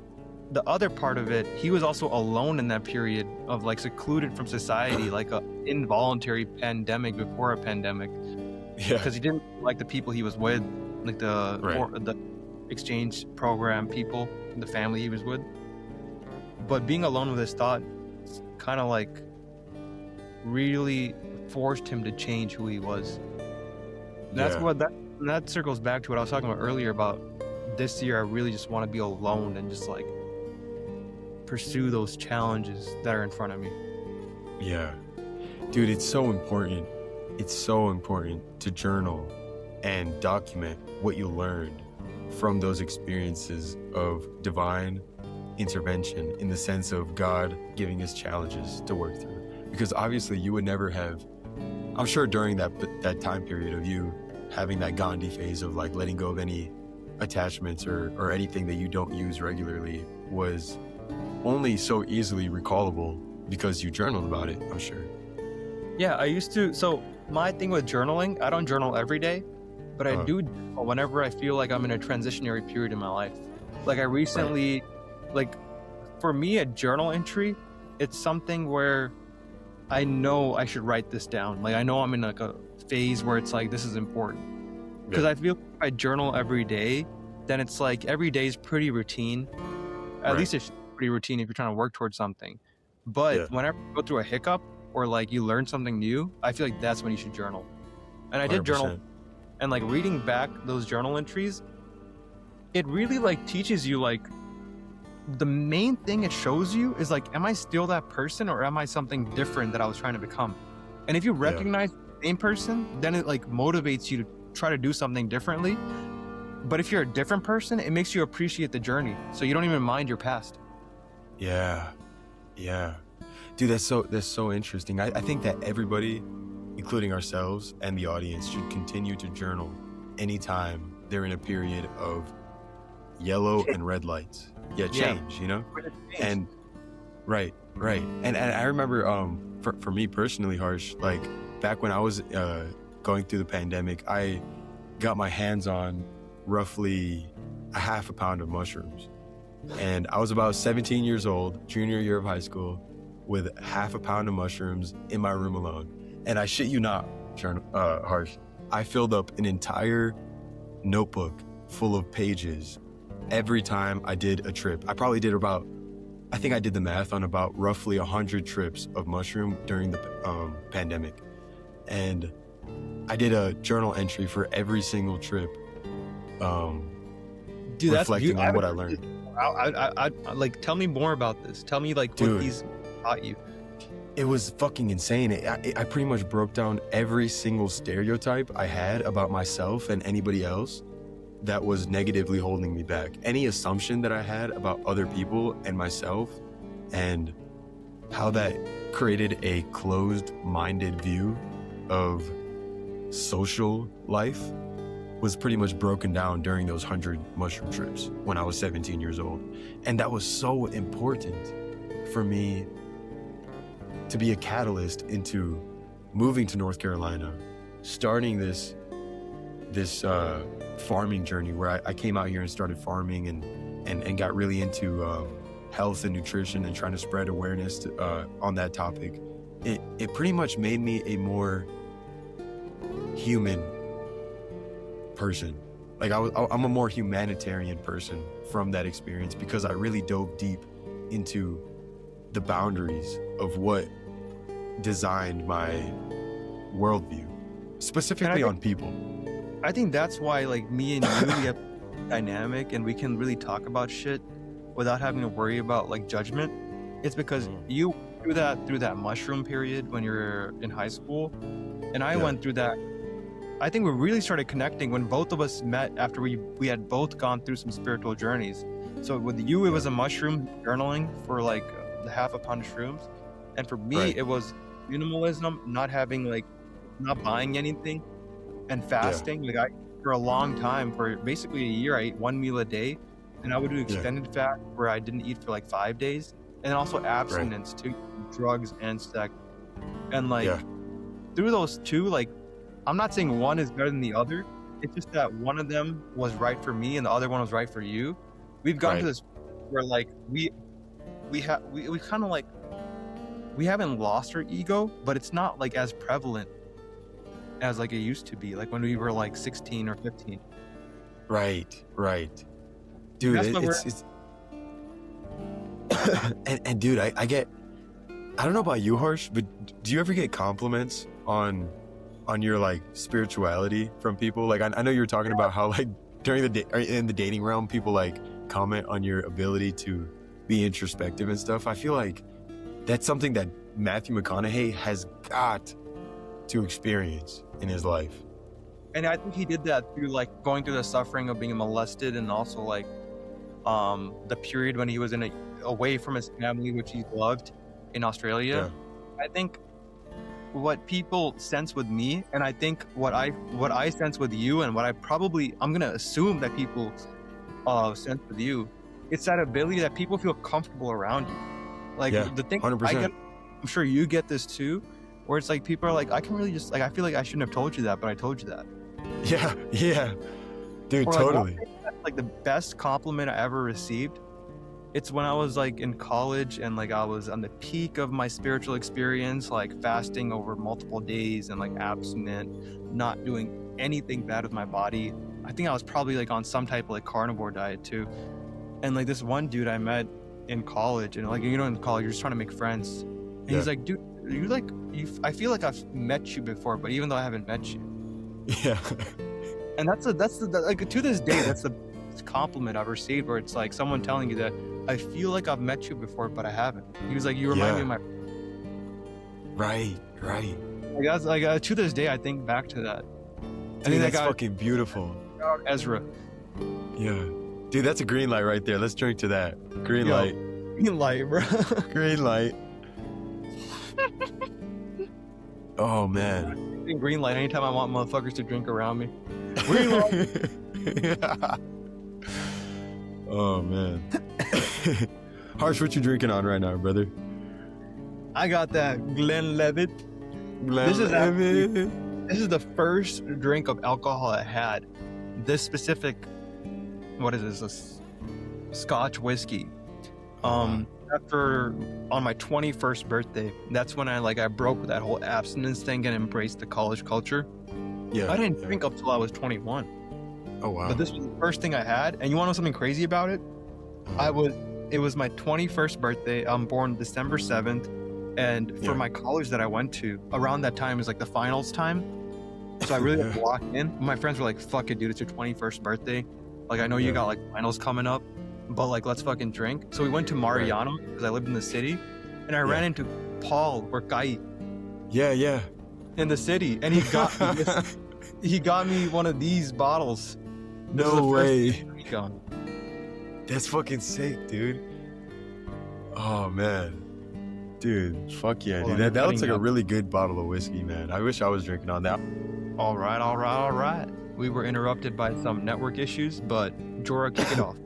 the other part of it, he was also alone in that period of like secluded from society, like a involuntary pandemic before a pandemic. Yeah. Because he didn't like the people he was with, like the exchange program people, the family he was with. But being alone with his thoughts kind of like really forced him to change who he was. That's what that circles back to what I was talking about earlier about this year. I really just want to be alone and just like pursue those challenges that are in front of me. Yeah. Dude, it's so important. It's so important to journal and document what you learned from those experiences of divine intervention, in the sense of God giving us challenges to work through. Because obviously you would never have, I'm sure during that time period of you having that Gandhi phase of like letting go of any attachments or anything that you don't use regularly was only so easily recallable because you journaled about it, I'm sure. Yeah, I used to. So my thing with journaling, I don't journal every day, but I do whenever I feel like I'm in a transitionary period in my life. Like I recently, like for me, a journal entry, it's something where I know I should write this down. Like I know I'm in like a phase where it's like, this is important. Because I feel if I journal every day, then it's like every day is pretty routine. At least it's pretty routine if you're trying to work towards something. But whenever you go through a hiccup or like you learn something new, I feel like that's when you should journal. And I did 100%. journal, and like reading back those journal entries, it really like teaches you like the main thing it shows you is like, am I still that person or am I something different that I was trying to become? And if you recognize the same person, then it like motivates you to try to do something differently. But if you're a different person, it makes you appreciate the journey, so you don't even mind your past. Yeah. Dude, that's so interesting. I think that everybody, including ourselves and the audience, should continue to journal anytime they're in a period of yellow and red lights. Change, you know? And Right. And I remember for me personally, Harsh, like back when I was going through the pandemic, I got my hands on roughly a half a pound of mushrooms. And I was about 17 years old, junior year of high school, with half a pound of mushrooms in my room alone. And I shit you not, Harsh, I filled up an entire notebook full of pages every time I did a trip. I probably did I think I did the math on about roughly 100 trips of mushroom during the pandemic. And I did a journal entry for every single trip, Dude, reflecting on what I learned. I like, tell me more about this. Tell me like what these taught you. It was fucking insane. I pretty much broke down every single stereotype I had about myself and anybody else that was negatively holding me back. Any assumption that I had about other people and myself, and how that created a closed-minded view of social life was pretty much broken down during those 100 mushroom trips when I was 17 years old. And that was so important for me to be a catalyst into moving to North Carolina, starting this farming journey where I came out here and started farming and got really into health and nutrition and trying to spread awareness on that topic. It pretty much made me a more human person. Like I'm a more humanitarian person from that experience, because I really dove deep into the boundaries of what designed my worldview, specifically on people. I think that's why, like, me and you, we have dynamic and we can really talk about shit without having to worry about like judgment. It's because you through that mushroom period when you're in high school, and I went through that. I think we really started connecting when both of us met after we had both gone through some spiritual journeys. So with you, it was a mushroom journaling for like the half a pound of shrooms, and for me, it was minimalism, not buying anything, and fasting. Like for a long time, for basically a year, I ate one meal a day, and I would do extended fast where I didn't eat for like 5 days, and also abstinence too, drugs and sex, and like through those two, like, I'm not saying one is better than the other. It's just that one of them was right for me and the other one was right for you. We've gotten to this where like we kind of like, we haven't lost our ego, but it's not like as prevalent as like it used to be, like when we were like 16 or 15. Right. Dude, it's and dude, I don't know about you, Harsh, but do you ever get compliments on your like spirituality from people? Like I know you were talking about how like during in the dating realm, people like comment on your ability to be introspective and stuff. I feel like that's something that Matthew McConaughey has got to experience in his life. And I think he did that through like going through the suffering of being molested, and also like the period when he was away from his family, which he loved, in Australia. I think what people sense with me, and I think what I sense with you, and what I'm gonna assume that people sense with you, it's that ability that people feel comfortable around you. Like the thing 100%. I'm sure you get this too, where it's like people are like, I can really just like, I feel like I shouldn't have told you that, but I told you that. Yeah, dude, totally. Like the best compliment I ever received, it's when I was like in college and like I was on the peak of my spiritual experience, like fasting over multiple days and like abstinent, not doing anything bad with my body. I think I was probably like on some type of like carnivore diet too. And like this one dude I met in college, and like, you know, in college you're just trying to make friends. And he's like, dude, I feel like I've met you before, but even though I haven't met you. Yeah. And that's like to this day, that's the compliment I've received, where it's like someone telling you that I feel like I've met you before, but I haven't. He was like, you remind me of my. Right. Like that's like to this day I think back to that. Dude, I think that's fucking beautiful. Ezra. Yeah. Dude, that's a green light right there. Let's drink to that. Green light. Green light, bro. Green light. Oh man. Green light anytime I want motherfuckers to drink around me. Green light. Oh man. Harsh, what you drinking on right now, brother? I got that Glenlivet. This is the first drink of alcohol I had. This specific, what is this? A Scotch whiskey. After on my 21st birthday, that's when I broke that whole abstinence thing and embraced the college culture. Yeah. I didn't drink up till I was 21. Oh wow. But this was the first thing I had. And you want to know something crazy about it? It was my 21st birthday. I'm born December 7th. And for my college that I went to, around that time is like the finals time. So I really had to lock in. My friends were like, fuck it, dude, it's your 21st birthday. Like, I know you got like finals coming up, but like, let's fucking drink. So we went to Mariano because I lived in the city. And I ran into Paul or Kai. Yeah. In the city. And he got me one of these bottles. No way. That's fucking sick, dude. Oh, man. Dude, fuck yeah, dude. That looks like a really good bottle of whiskey, man. I wish I was drinking on that. All right. We were interrupted by some network issues, but Jorah, kick it off.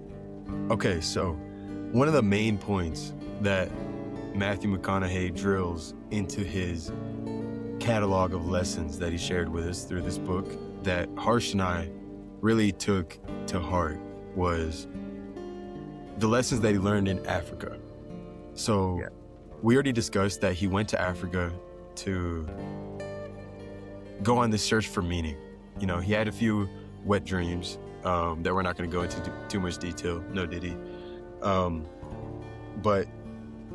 Okay, so one of the main points that Matthew McConaughey drills into his catalog of lessons that he shared with us through this book that Harsh and I really took to heart was the lessons that he learned in Africa. So we already discussed that he went to Africa to go on this search for meaning. You know, he had a few wet dreams that we're not going to go into too much detail. No, did he? But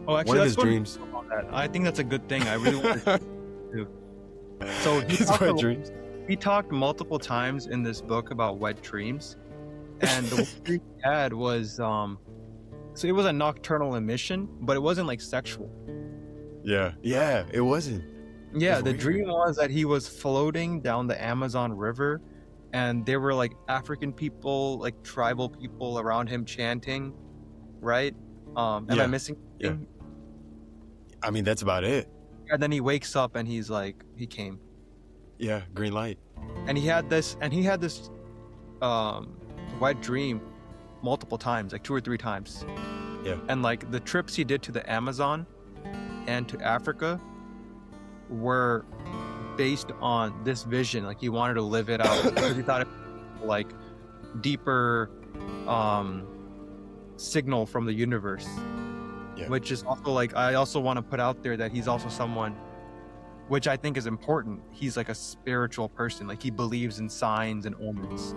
actually, one of his dreams. I think that's a good thing. I really want to do. So he talked multiple times in this book about wet dreams, and the one dream he had was so it was a nocturnal emission, but it wasn't like sexual. Yeah, it wasn't. Yeah, the dream was that he was floating down the Amazon River, and there were like African people, like tribal people around him chanting, right? Am I missing? Yeah. I mean, that's about it. And then he wakes up and he's like, he came. Yeah, green light. And he had this wet dream multiple times, like 2 or 3 times. Yeah. And like the trips he did to the Amazon and to Africa were based on this vision. Like he wanted to live it out because he thought it was like deeper signal from the universe. Yeah. Which is also like, I also want to put out there that he's also someone, which I think is important. He's like a spiritual person. Like he believes in signs and omens.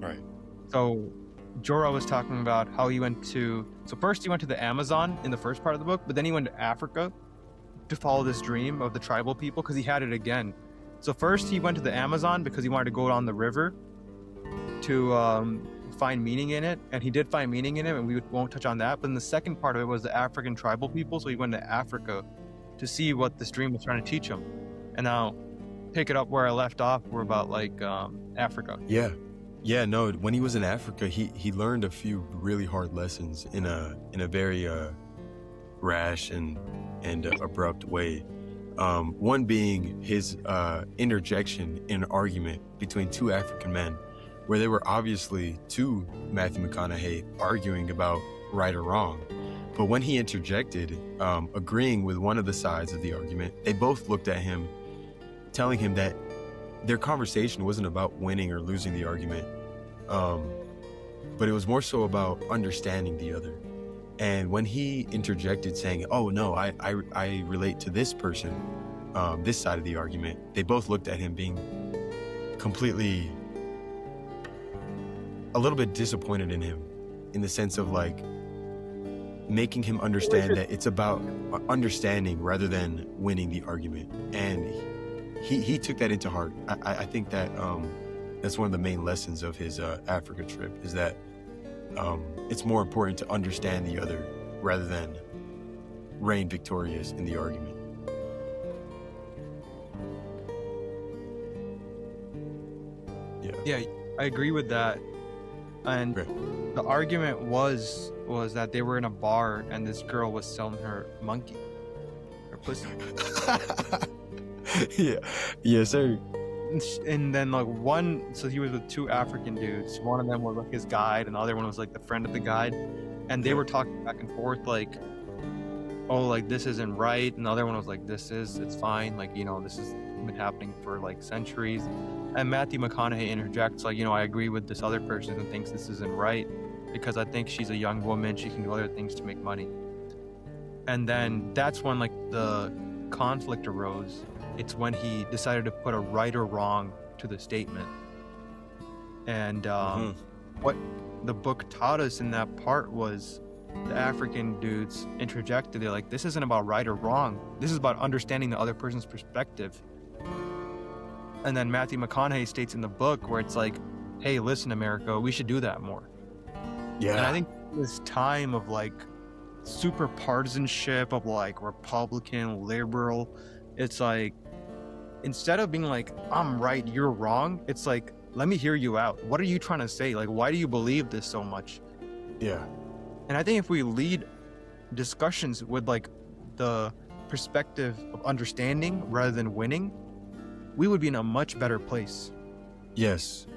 Right. So Jorah was talking about how he went to, so first he went to the Amazon in the first part of the book, but then he went to Africa to follow this dream of the tribal people because he had it again. So first he went to the Amazon because he wanted to go down the river to find meaning in it, and he did find meaning in it, and we won't touch on that. But then the second part of it was the African tribal people, so he went to Africa to see what this dream was trying to teach him. And now pick it up where I left off. We're about like Africa. Yeah, no, when he was in Africa, he learned a few really hard lessons in a very rash and abrupt way. One being his interjection in an argument between 2 African men, where they were obviously to Matthew McConaughey arguing about right or wrong. But when he interjected, agreeing with one of the sides of the argument, they both looked at him, telling him that their conversation wasn't about winning or losing the argument, but it was more so about understanding the other. And when he interjected saying, oh no, I relate to this person, this side of the argument, they both looked at him being completely a little bit disappointed in him, in the sense of like making him understand that it's about understanding rather than winning the argument. And he took that into heart. I think that that's one of the main lessons of his Africa trip, is that it's more important to understand the other rather than reign victorious in the argument. Yeah, I agree with that. And the argument was that they were in a bar and this girl was selling her monkey, her pussy. Yes, sir. And then so he was with 2 African dudes. One of them was like his guide, and the other one was like the friend of the guide. And they were talking back and forth, like oh, like this isn't right, and the other one was like, it's fine, like, you know, this has been happening for like centuries. And Matthew McConaughey interjects like, you know, I agree with this other person who thinks this isn't right because I think she's a young woman, she can do other things to make money. And then that's when like the conflict arose. It's when he decided to put a right or wrong to the statement. And what the book taught us in that part was the African dudes interjected. They're like, this isn't about right or wrong. This is about understanding the other person's perspective. And then Matthew McConaughey states in the book where it's like, hey, listen, America, we should do that more. Yeah. And I think this time of like super partisanship of like Republican, liberal, it's like, instead of being like, I'm right, you're wrong, it's like, let me hear you out. What are you trying to say? Like, why do you believe this so much? Yeah. And I think if we lead discussions with like the perspective of understanding rather than winning, we would be in a much better place. Yes.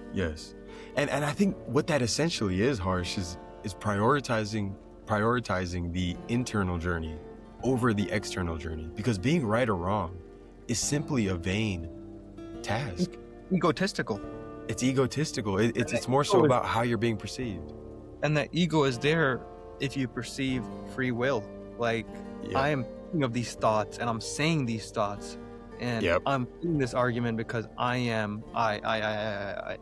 And I think what that essentially is, Harsh, is prioritizing the internal journey over the external journey. Because being right or wrong is simply a vain task. Egotistical. It's egotistical. It's more so about how you're being perceived. And that ego is there if you perceive free will. Like, I am thinking of these thoughts and I'm saying these thoughts and I'm doing this argument because I am I.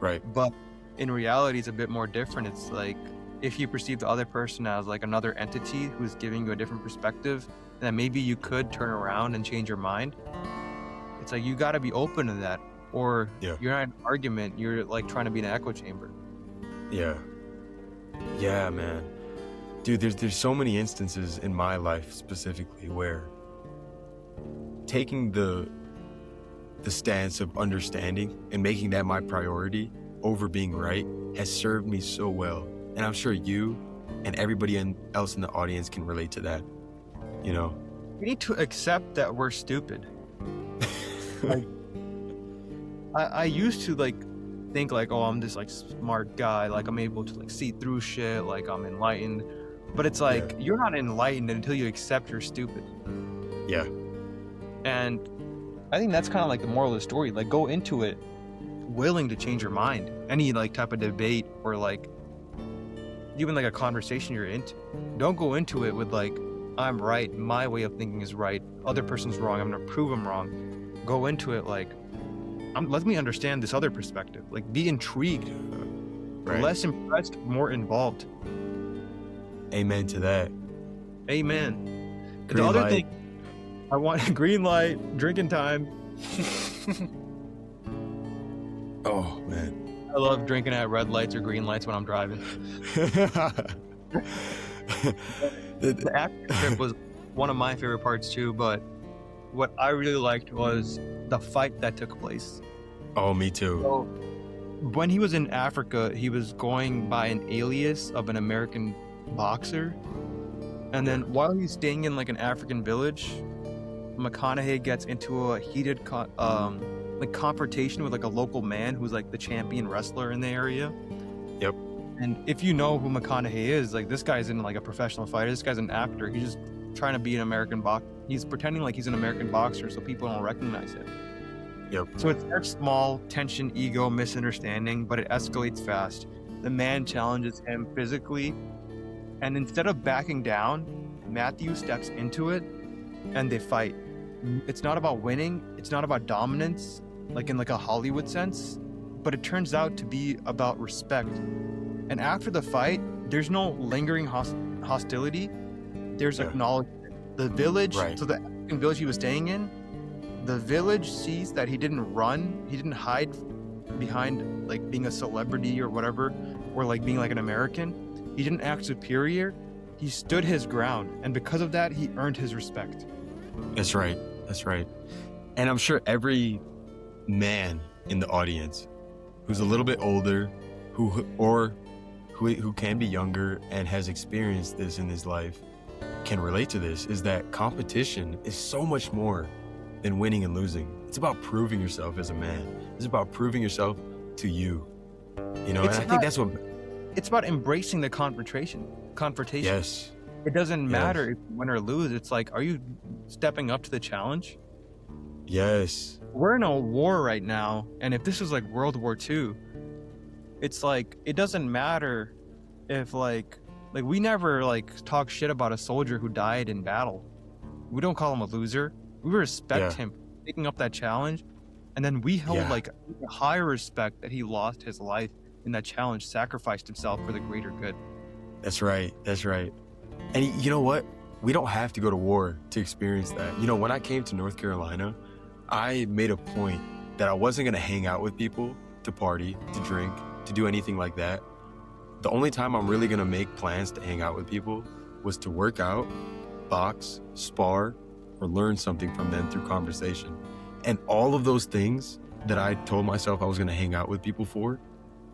Right. But in reality, it's a bit more different. It's like, if you perceive the other person as like another entity who's giving you a different perspective, then maybe you could turn around and change your mind. It's like, you got to be open to that, or you're not in an argument, you're like trying to be in an echo chamber. Yeah, man. Dude, there's so many instances in my life specifically where taking the stance of understanding and making that my priority over being right has served me so well. And I'm sure you and everybody else in the audience can relate to that, you know? We need to accept that we're stupid. Like, I used to like think like, oh, I'm this like smart guy, like I'm able to like see through shit, like I'm enlightened. But it's like, you're not enlightened until you accept you're stupid. Yeah. And I think that's kind of like the moral of the story. Like, go into it willing to change your mind. Any like type of debate or like even like a conversation you're into, don't go into it with like, I'm right, my way of thinking is right, other person's wrong, I'm gonna prove I'm wrong. Go into it like, let me understand this other perspective. Like, be intrigued, less impressed, more involved. Amen to that. Amen. Green the other light. thing, I want green light, drinking time. Oh man, I love drinking at red lights or green lights when I'm driving. The Africa trip was one of my favorite parts too, but what I really liked was the fight that took place. Oh, me too. So, when he was in Africa, he was going by an alias of an American boxer. And then while he's staying in like an African village, McConaughey gets into a heated confrontation with like a local man who's like the champion wrestler in the area. Yep. And if you know who McConaughey is, like, this guy's in like a professional fighter. This guy's an actor. He's just trying to be an American boxer. He's pretending like he's an American boxer so people don't recognize him. Yep. So it starts small, tension, ego, misunderstanding, but it escalates fast. The man challenges him physically, and instead of backing down, Matthew steps into it and they fight. It's not about winning. It's not about dominance, like in like a Hollywood sense, but it turns out to be about respect. And after the fight, there's no lingering hostility. There's acknowledgement. The village, so the African village he was staying in, the village sees that he didn't run, he didn't hide behind like being a celebrity or whatever, or like being like an American. He didn't act superior. He stood his ground, and because of that, he earned his respect. That's right. And I'm sure every man in the audience who's a little bit older, who can be younger and has experienced this in his life can relate to this, is that competition is so much more than winning and losing. It's about proving yourself as a man. It's about proving yourself to you. You know, and I think that's what... It's about embracing the confrontation. Yes. It doesn't matter if you win or lose. It's like, are you stepping up to the challenge? Yes. We're in a war right now, and if this is like World War II, it's like, it doesn't matter if like we never like talk shit about a soldier who died in battle. We don't call him a loser. We respect him taking up that challenge, and then we held like a higher respect that he lost his life in that challenge, sacrificed himself for the greater good. That's right. And you know what? We don't have to go to war to experience that. You know, when I came to North Carolina, I made a point that I wasn't going to hang out with people to party, to drink, to do anything like that. The only time I'm really going to make plans to hang out with people was to work out, box, spar, or learn something from them through conversation. And all of those things that I told myself I was going to hang out with people for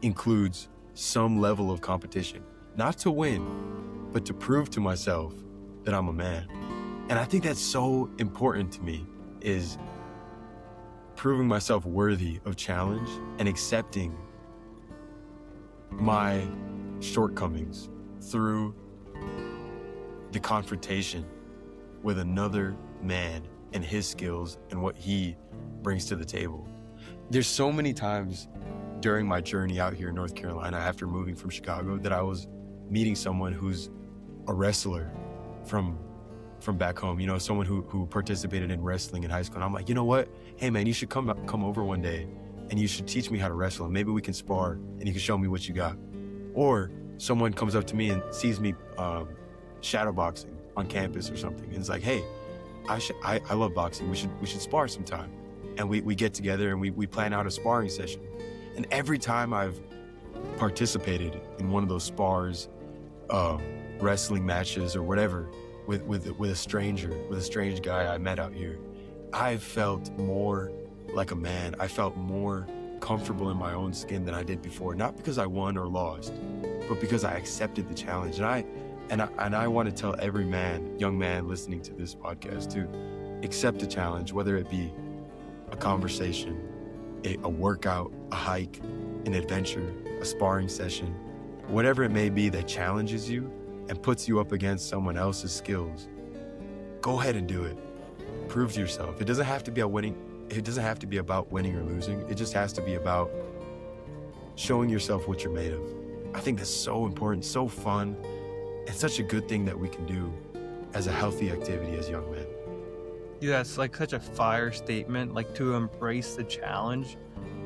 includes some level of competition. Not to win, but to prove to myself that I'm a man. And I think that's so important to me, is proving myself worthy of challenge and accepting my shortcomings through the confrontation with another man and his skills and what he brings to the table. There's so many times during my journey out here in North Carolina after moving from Chicago that I was meeting someone who's a wrestler from back home, you know, someone who participated in wrestling in high school. And I'm like, you know what? Hey man, you should come over one day and you should teach me how to wrestle, and maybe we can spar and you can show me what you got. Or someone comes up to me and sees me shadowboxing on campus or something, and it's like, hey, I love boxing. We should spar sometime. And we get together and we plan out a sparring session. And every time I've participated in one of those spars, wrestling matches or whatever, with a strange guy I met out here, I felt more like a man. I felt more comfortable in my own skin than I did before. Not because I won or lost, but because I accepted the challenge. And I want to tell every young man listening to this podcast to accept a challenge, whether it be a conversation, a workout, a hike, an adventure, a sparring session, whatever it may be that challenges you and puts you up against someone else's skills. Go ahead and do it. Prove to yourself. It doesn't have to be about winning or losing. It just has to be about showing yourself what you're made of. I think that's so important, so fun. It's such a good thing that we can do as a healthy activity as young men. Yeah, it's like such a fire statement, like to embrace the challenge.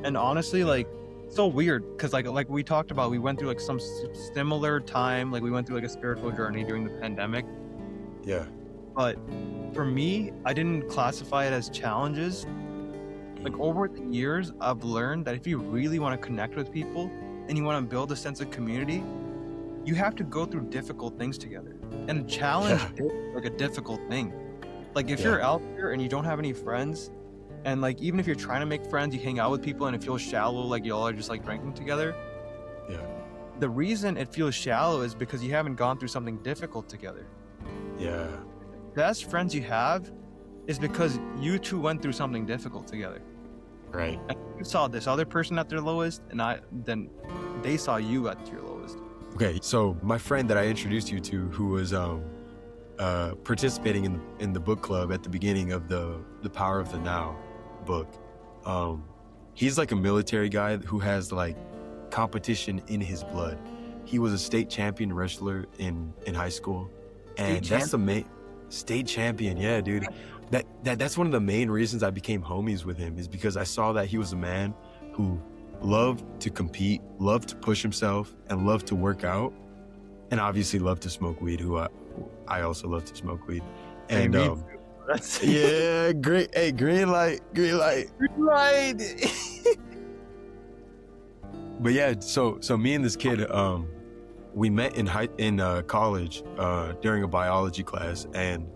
And honestly, like, so weird, because like we talked about, we went through like some similar time, like we went through like a spiritual journey during the pandemic. Yeah. But for me, I didn't classify it as challenges. Like over the years, I've learned that if you really want to connect with people and you want to build a sense of community, you have to go through difficult things together. And a challenge is like a difficult thing. Like if you're out there and you don't have any friends, and like even if you're trying to make friends, you hang out with people and it feels shallow, like y'all are just like drinking together. Yeah. The reason it feels shallow is because you haven't gone through something difficult together. Yeah. Best friends you have is because you two went through something difficult together. Right. And you saw this other person at their lowest, and then they saw you at your lowest. Okay, so my friend that I introduced you to, who was participating in the book club at the beginning of the Power of the Now book, he's like a military guy who has like competition in his blood. He was a state champion wrestler in high school, and that's the main state champion. Yeah, dude. That's one of the main reasons I became homies with him, is because I saw that he was a man who loved to compete, loved to push himself, and loved to work out, and obviously loved to smoke weed. I also love to smoke weed. And yeah, great. Hey, green light. But yeah, so me and this kid, we met in college during a biology class, and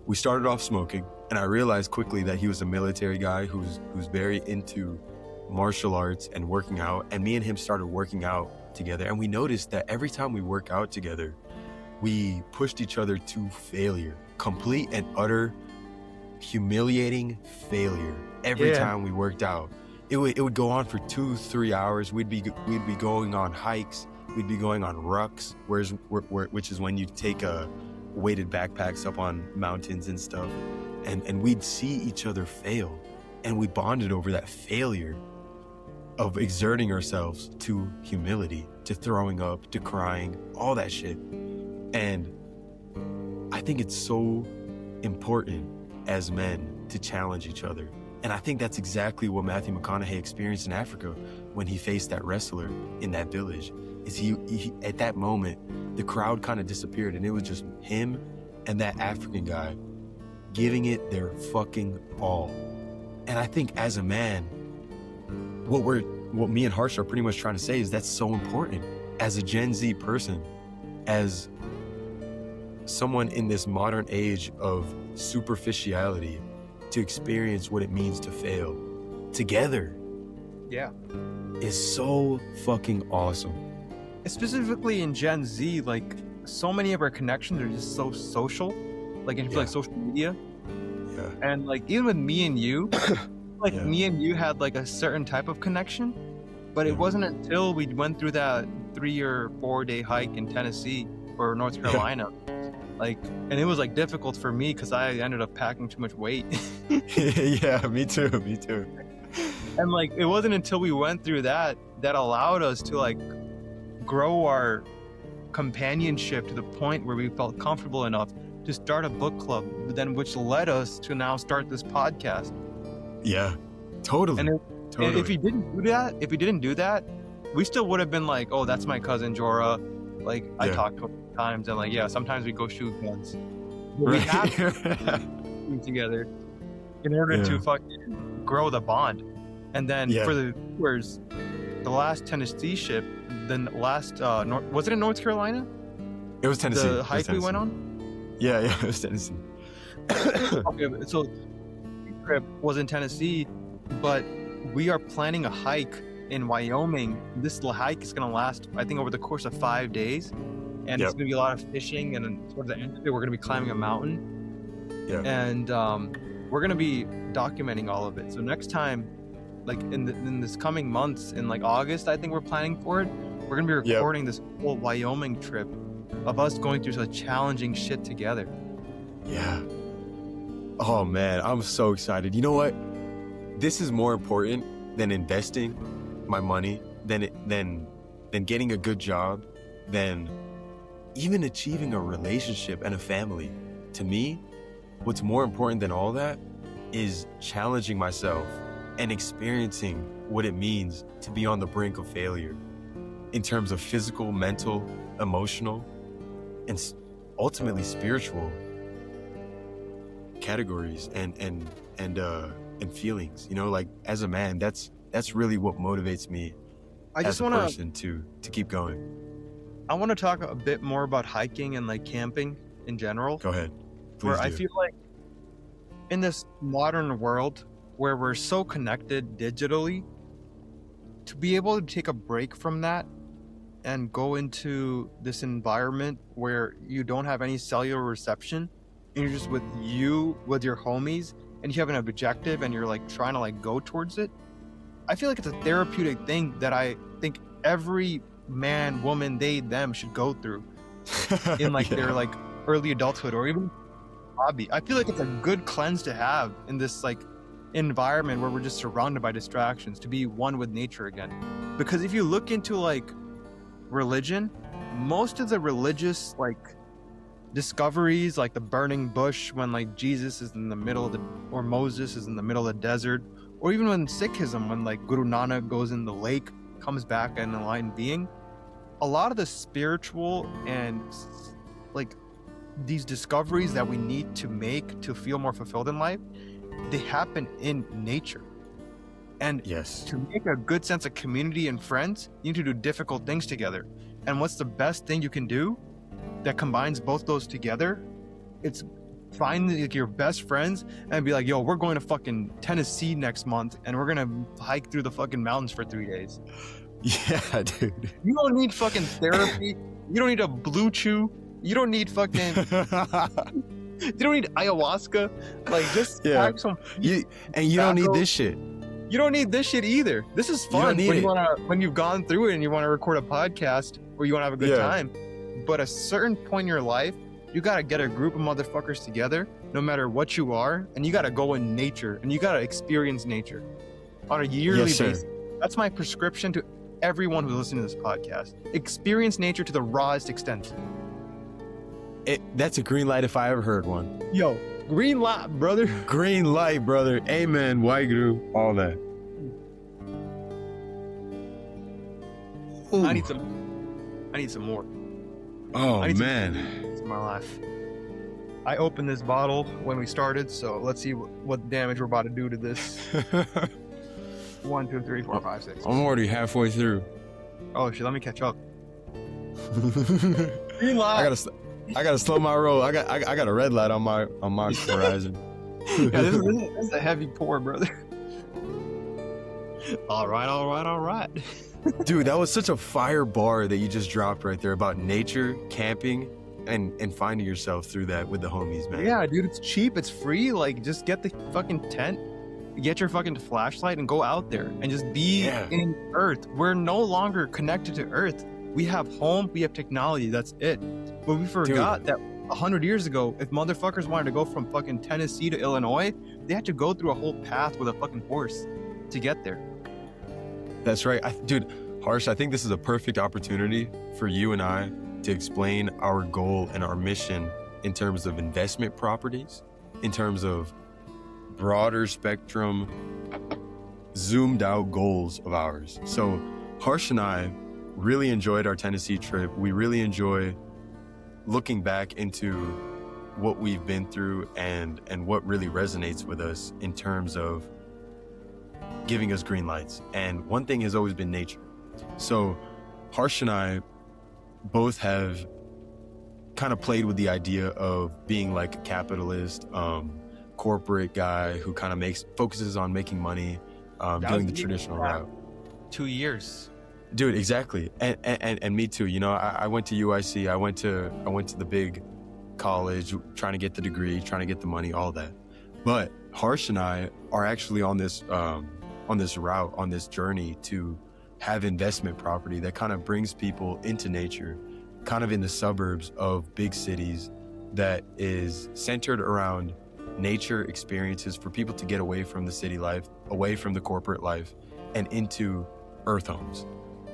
we started off smoking. And I realized quickly that he was a military guy who's very into martial arts and working out. And me and him started working out together. And we noticed that every time we work out together, we pushed each other to failure, complete and utter humiliating failure. Every time we worked out, it would go on for 2-3 hours. We'd be going on hikes. We'd be going on rucks, which is when you take a weighted backpacks up on mountains and stuff, and we'd see each other fail, and we bonded over that failure of exerting ourselves to humility, to throwing up, to crying, all that shit. And I think it's so important as men to challenge each other. And I think that's exactly what Matthew McConaughey experienced in Africa when he faced that wrestler in that village. Is he at that moment, the crowd kind of disappeared, and it was just him and that African guy giving it their fucking all. And I think as a man, what me and Harsh are pretty much trying to say is that's so important. As a Gen Z person, as someone in this modern age of superficiality, to experience what it means to fail together, is so fucking awesome. Specifically in Gen Z, like, so many of our connections are just so social, like in like social media. Yeah. And like even with me and you, like me and you had like a certain type of connection, but it wasn't until we went through that 3 or 4 day hike in Tennessee or North Carolina, like, and it was like difficult for me because I ended up packing too much weight. Yeah, me too. And like it wasn't until we went through that allowed us to like grow our companionship to the point where we felt comfortable enough to start a book club, then which led us to now start this podcast. Yeah, totally. And if we didn't do that, we still would have been like, oh, that's my cousin Jorah. Like I talked to him times, and like sometimes we go shoot guns. But we have to be together in order to fucking grow the bond. And then for the viewers, the last Tennessee ship, then last was it in North Carolina? It was Tennessee. The hike we went on? Yeah, it was Tennessee. Okay, so the trip was in Tennessee, but we are planning a hike in Wyoming. This little hike is going to last, I think, over the course of 5 days, and it's going to be a lot of fishing, and then towards the end of it, we're going to be climbing a mountain, and we're going to be documenting all of it. So next time, like in this coming months, in like August, I think we're planning for it, we're going to be recording this whole Wyoming trip of us going through such challenging shit together. Yeah. Oh man, I'm so excited. You know what? This is more important than investing my money, than getting a good job, than even achieving a relationship and a family. To me, what's more important than all that is challenging myself and experiencing what it means to be on the brink of failure in terms of physical, mental, emotional, and ultimately spiritual categories and feelings. You know, like as a man, that's really what motivates me as a person to keep going. I want to talk a bit more about hiking and like camping in general. Go ahead. Please where do. I feel like in this modern world where we're so connected digitally, to be able to take a break from that and go into this environment where you don't have any cellular reception and you're just with your homies, and you have an objective and you're like trying to like go towards it. I feel like it's a therapeutic thing that I think every man, woman, they, them should go through in like their like early adulthood or even hobby. I feel like it's a good cleanse to have in this like environment where we're just surrounded by distractions, to be one with nature again. Because if you look into like religion, most of the religious like discoveries, like the burning bush when like Jesus is in the middle of or Moses is in the middle of the desert, or even when Sikhism, when like Guru Nanak goes in the lake, comes back an enlightened being, a lot of the spiritual and like these discoveries that we need to make to feel more fulfilled in life, they happen in nature. And to make a good sense of community and friends, you need to do difficult things together. And what's the best thing you can do that combines both those together? It's find like your best friends and be like, yo, we're going to fucking Tennessee next month and we're gonna hike through the fucking mountains for 3 days. Yeah, dude. You don't need fucking therapy. You don't need a blue chew. You don't need fucking you don't need ayahuasca. Like just pack some you don't need this shit. You don't need this shit either. This is fun when you've gone through it and you want to record a podcast or you want to have a good time. But a certain point in your life, You got to get a group of motherfuckers together, no matter what you are, and you got to go in nature, and you got to experience nature on a yearly basis. That's my prescription to everyone who's listening to this podcast. Experience nature to the rawest extent. That's a green light if I ever heard one. Yo, green light, brother. Green light, brother. Amen. Waheguru. All that. Ooh. I need some more. Oh, man. In my life. I opened this bottle when we started, so let's see what damage we're about to do to this. 1, 2, 3, 4, 5, 6. I'm already halfway through. Oh shit, let me catch up. I gotta slow my roll. I got a red light on my horizon. Yeah, this is a heavy pour, brother. All right. Dude, that was such a fire bar that you just dropped right there about nature, camping, and finding yourself through that with the homies, man. Yeah, dude, it's cheap, it's free. Like, just get the fucking tent, get your fucking flashlight, and go out there and just be in Earth. We're no longer connected to Earth. We have home, we have technology, that's it. But we forgot that 100 years ago, if motherfuckers wanted to go from fucking Tennessee to Illinois, they had to go through a whole path with a fucking horse to get there. That's right. Dude, Harsh, I think this is a perfect opportunity for you and I to explain our goal and our mission in terms of investment properties, in terms of broader spectrum, zoomed out goals of ours. So Harsh and I really enjoyed our Tennessee trip. We really enjoy looking back into what we've been through and what really resonates with us in terms of giving us green lights. And one thing has always been nature. So Harsh and I both have kind of played with the idea of being like a capitalist, corporate guy who kind of focuses on making money, doing the traditional route. 2 years. Dude, exactly. And me too. You know, I went to UIC. I went to the big college, trying to get the degree, trying to get the money, all that. But Harsh and I are actually on this route, on this journey to have investment property that kind of brings people into nature, kind of in the suburbs of big cities, that is centered around nature experiences for people to get away from the city life, away from the corporate life, and into earth homes.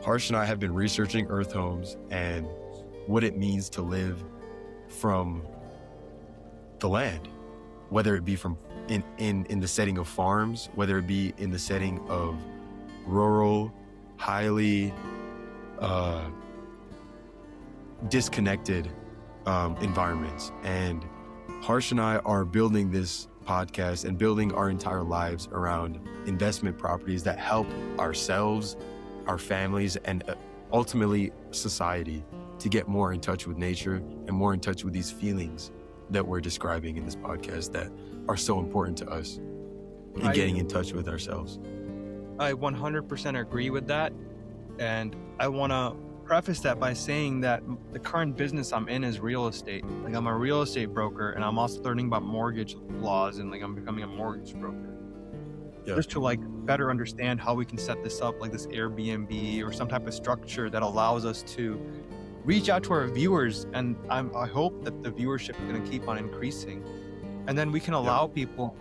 Harsh and I have been researching earth homes and what it means to live from the land, whether it be from in the setting of farms, whether it be in the setting of rural, highly disconnected environments. And Harsh and I are building this podcast and building our entire lives around investment properties that help ourselves, our families, and ultimately society to get more in touch with nature and more in touch with these feelings that we're describing in this podcast that are so important to us in getting in touch with ourselves. I 100% agree with that. And I want to preface that by saying that the current business I'm in is real estate. Like, I'm a real estate broker, and I'm also learning about mortgage laws, and like I'm becoming a mortgage broker. Yeah. Just to like better understand how we can set this up, like this Airbnb or some type of structure that allows us to reach out to our viewers. And I hope that the viewership is going to keep on increasing. And then we can allow people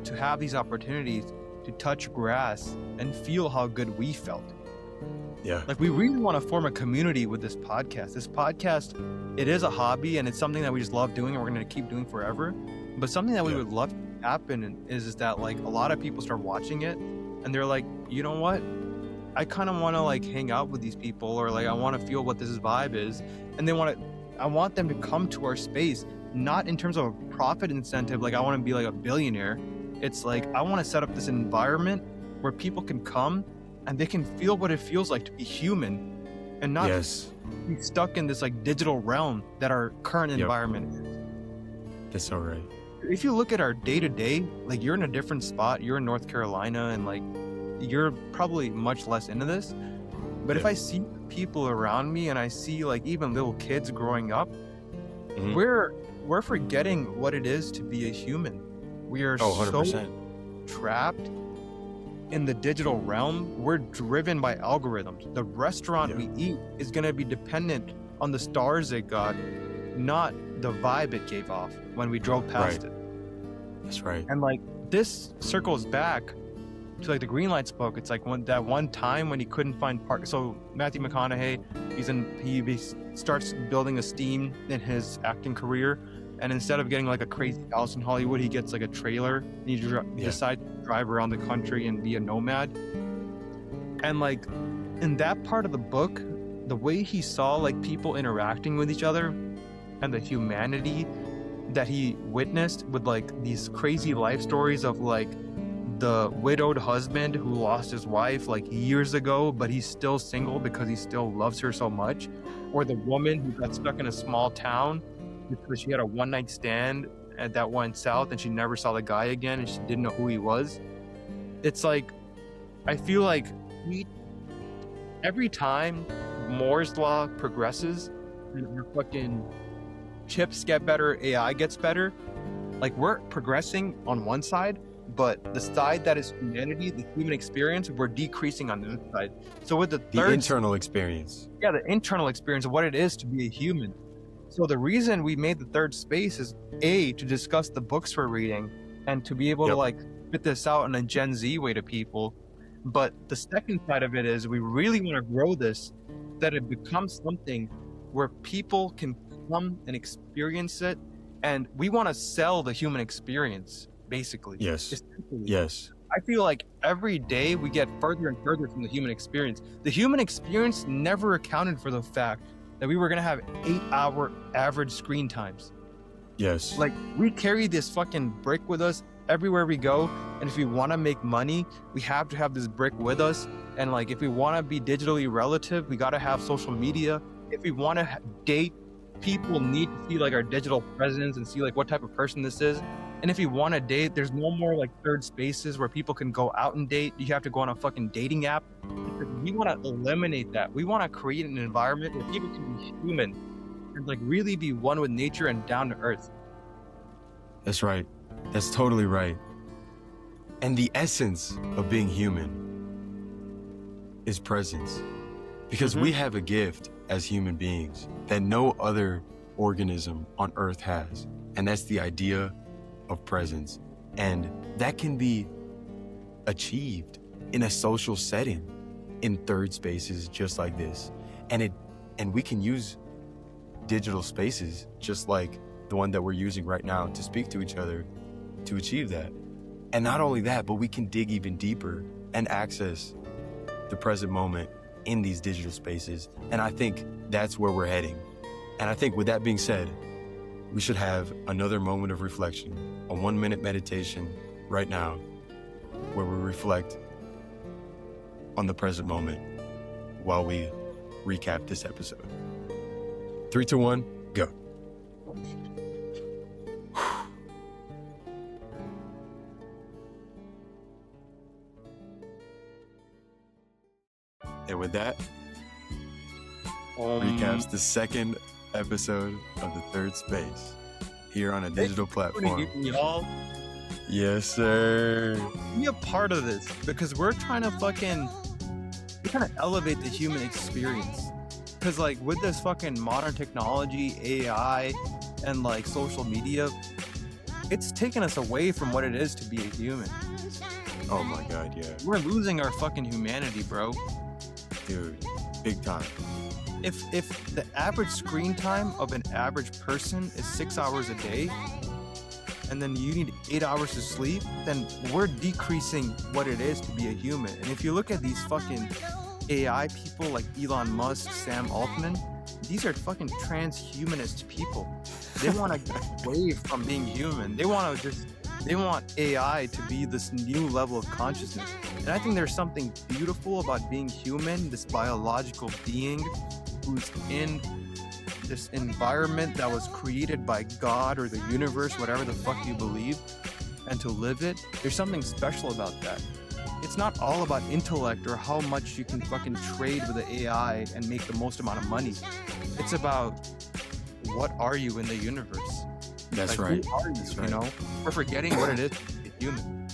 to have these opportunities to touch grass and feel how good we felt. Yeah. Like, we really want to form a community with this podcast. This podcast, it is a hobby, and it's something that we just love doing, and we're going to keep doing forever. But something that we would love to happen is that, like, a lot of people start watching it, and they're like, you know what? I kind of want to, like, hang out with these people, or, like, I want to feel what this vibe is. And I want them to come to our space, not in terms of a profit incentive, like, I want to be, like, a billionaire. It's like, I want to set up this environment where people can come and they can feel what it feels like to be human and not be stuck in this like digital realm that our current environment is. That's all right. If you look at our day-to-day, like, you're in a different spot, you're in North Carolina, and like you're probably much less into this. But if I see people around me and I see like even little kids growing up, we're forgetting what it is to be a human. We are 100%. So trapped in the digital realm. We're driven by algorithms. The restaurant we eat is going to be dependent on the stars it got not the vibe it gave off when we drove past it. That's right. And like this circles back to like the Greenlights book. It's like that one time when he couldn't find park. So Matthew McConaughey, he starts building esteem in his acting career, and instead of getting like a crazy house in Hollywood, he gets like a trailer. And he decides to drive around the country and be a nomad. And like in that part of the book, the way he saw like people interacting with each other and the humanity that he witnessed with like these crazy life stories of like the widowed husband who lost his wife like years ago, but he's still single because he still loves her so much, or the woman who got stuck in a small town because she had a one-night stand and that went south and she never saw the guy again and she didn't know who he was. It's like, I feel like every time Moore's law progresses and our fucking chips get better, AI gets better, like we're progressing on one side, but the side that is humanity, the human experience, we're decreasing on the other side. So with the internal experience. Yeah, the internal experience of what it is to be a human. So the reason we made the third space is to discuss the books we're reading and to be able to like spit this out in a Gen Z way to people. But the second side of it is we really want to grow this, that it becomes something where people can come and experience it, and we want to sell the human experience, basically. Yes. Yes. I feel like every day we get further and further from the human experience. The human experience never accounted for the fact that we were going to have 8-hour average screen times. Yes. Like, we carry this fucking brick with us everywhere we go, and if we want to make money, we have to have this brick with us. And like, if we want to be digitally relative, we got to have social media. If we want to date, people need to see like our digital presence and see like what type of person this is. And if you want to date, there's no more like third spaces where people can go out and date. You have to go on a fucking dating app. We want to eliminate that. We want to create an environment where people can be human and like really be one with nature and down to earth. That's right. That's totally right. And the essence of being human is presence. Because we have a gift as human beings that no other organism on earth has. And that's the idea of presence. And that can be achieved in a social setting, in third spaces just like this. And we can use digital spaces just like the one that we're using right now to speak to each other to achieve that. And not only that, but we can dig even deeper and access the present moment in these digital spaces. And I think that's where we're heading. And I think with that being said, we should have another moment of reflection, a 1-minute meditation right now, where we reflect on the present moment while we recap this episode. 3, 2, 1, go. And with that, recaps the second episode of the third space here on a digital platform. Y'all, yes, sir. Be a part of this because we're trying to elevate the human experience. Because like with this fucking modern technology, AI, and like social media, it's taken us away from what it is to be a human. Oh my God, yeah. We're losing our fucking humanity, bro. Dude, big time. If the average screen time of an average person is 6 hours a day, and then you need 8 hours to sleep, then we're decreasing what it is to be a human. And if you look at these fucking AI people like Elon Musk, Sam Altman, these are fucking transhumanist people. They want to get away from being human. They want AI to be this new level of consciousness. And I think there's something beautiful about being human, this biological being who's in this environment that was created by God or the universe, whatever the fuck you believe, and to live it. There's something special about that. It's not all about intellect or how much you can fucking trade with the AI and make the most amount of money. It's about what are you in the universe? That's like, right. Who are you, That's you right. know? We're forgetting what it is to be human.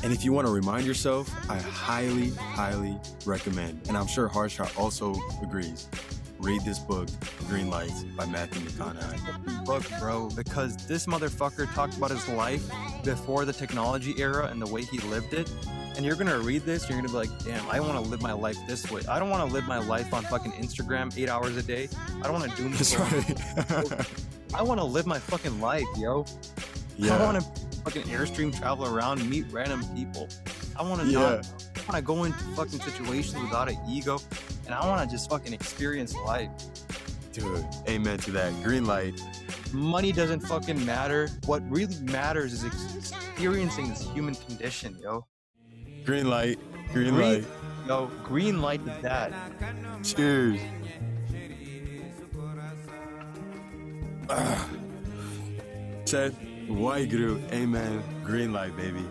And if you want to remind yourself, I highly, highly recommend, and I'm sure Harsh also agrees, read this book, Greenlights by Matthew McConaughey. Book, bro, because this motherfucker talked about his life before the technology era and the way he lived it. And you're gonna read this, you're gonna be like, damn, I want to live my life this way. I don't want to live my life on fucking Instagram 8 hours a day. I don't want to doom That's right. I want to live my fucking life, yo. Yeah. I want to fucking Airstream travel around, meet random people. I want to not. I want to go into fucking situations without an ego, and I want to just fucking experience life. Dude, amen to that. Greenlight. Money doesn't fucking matter. What really matters is experiencing this human condition, yo. Greenlight. Greenlight. Yo, green light is that. Cheers. Said Waiguru, amen, Greenlight, baby.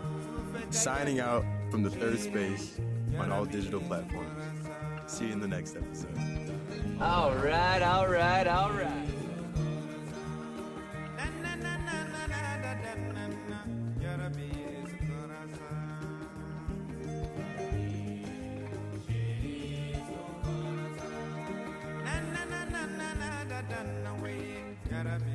Signing out from the third space on all digital platforms. See you in the next episode. All right. Gotta be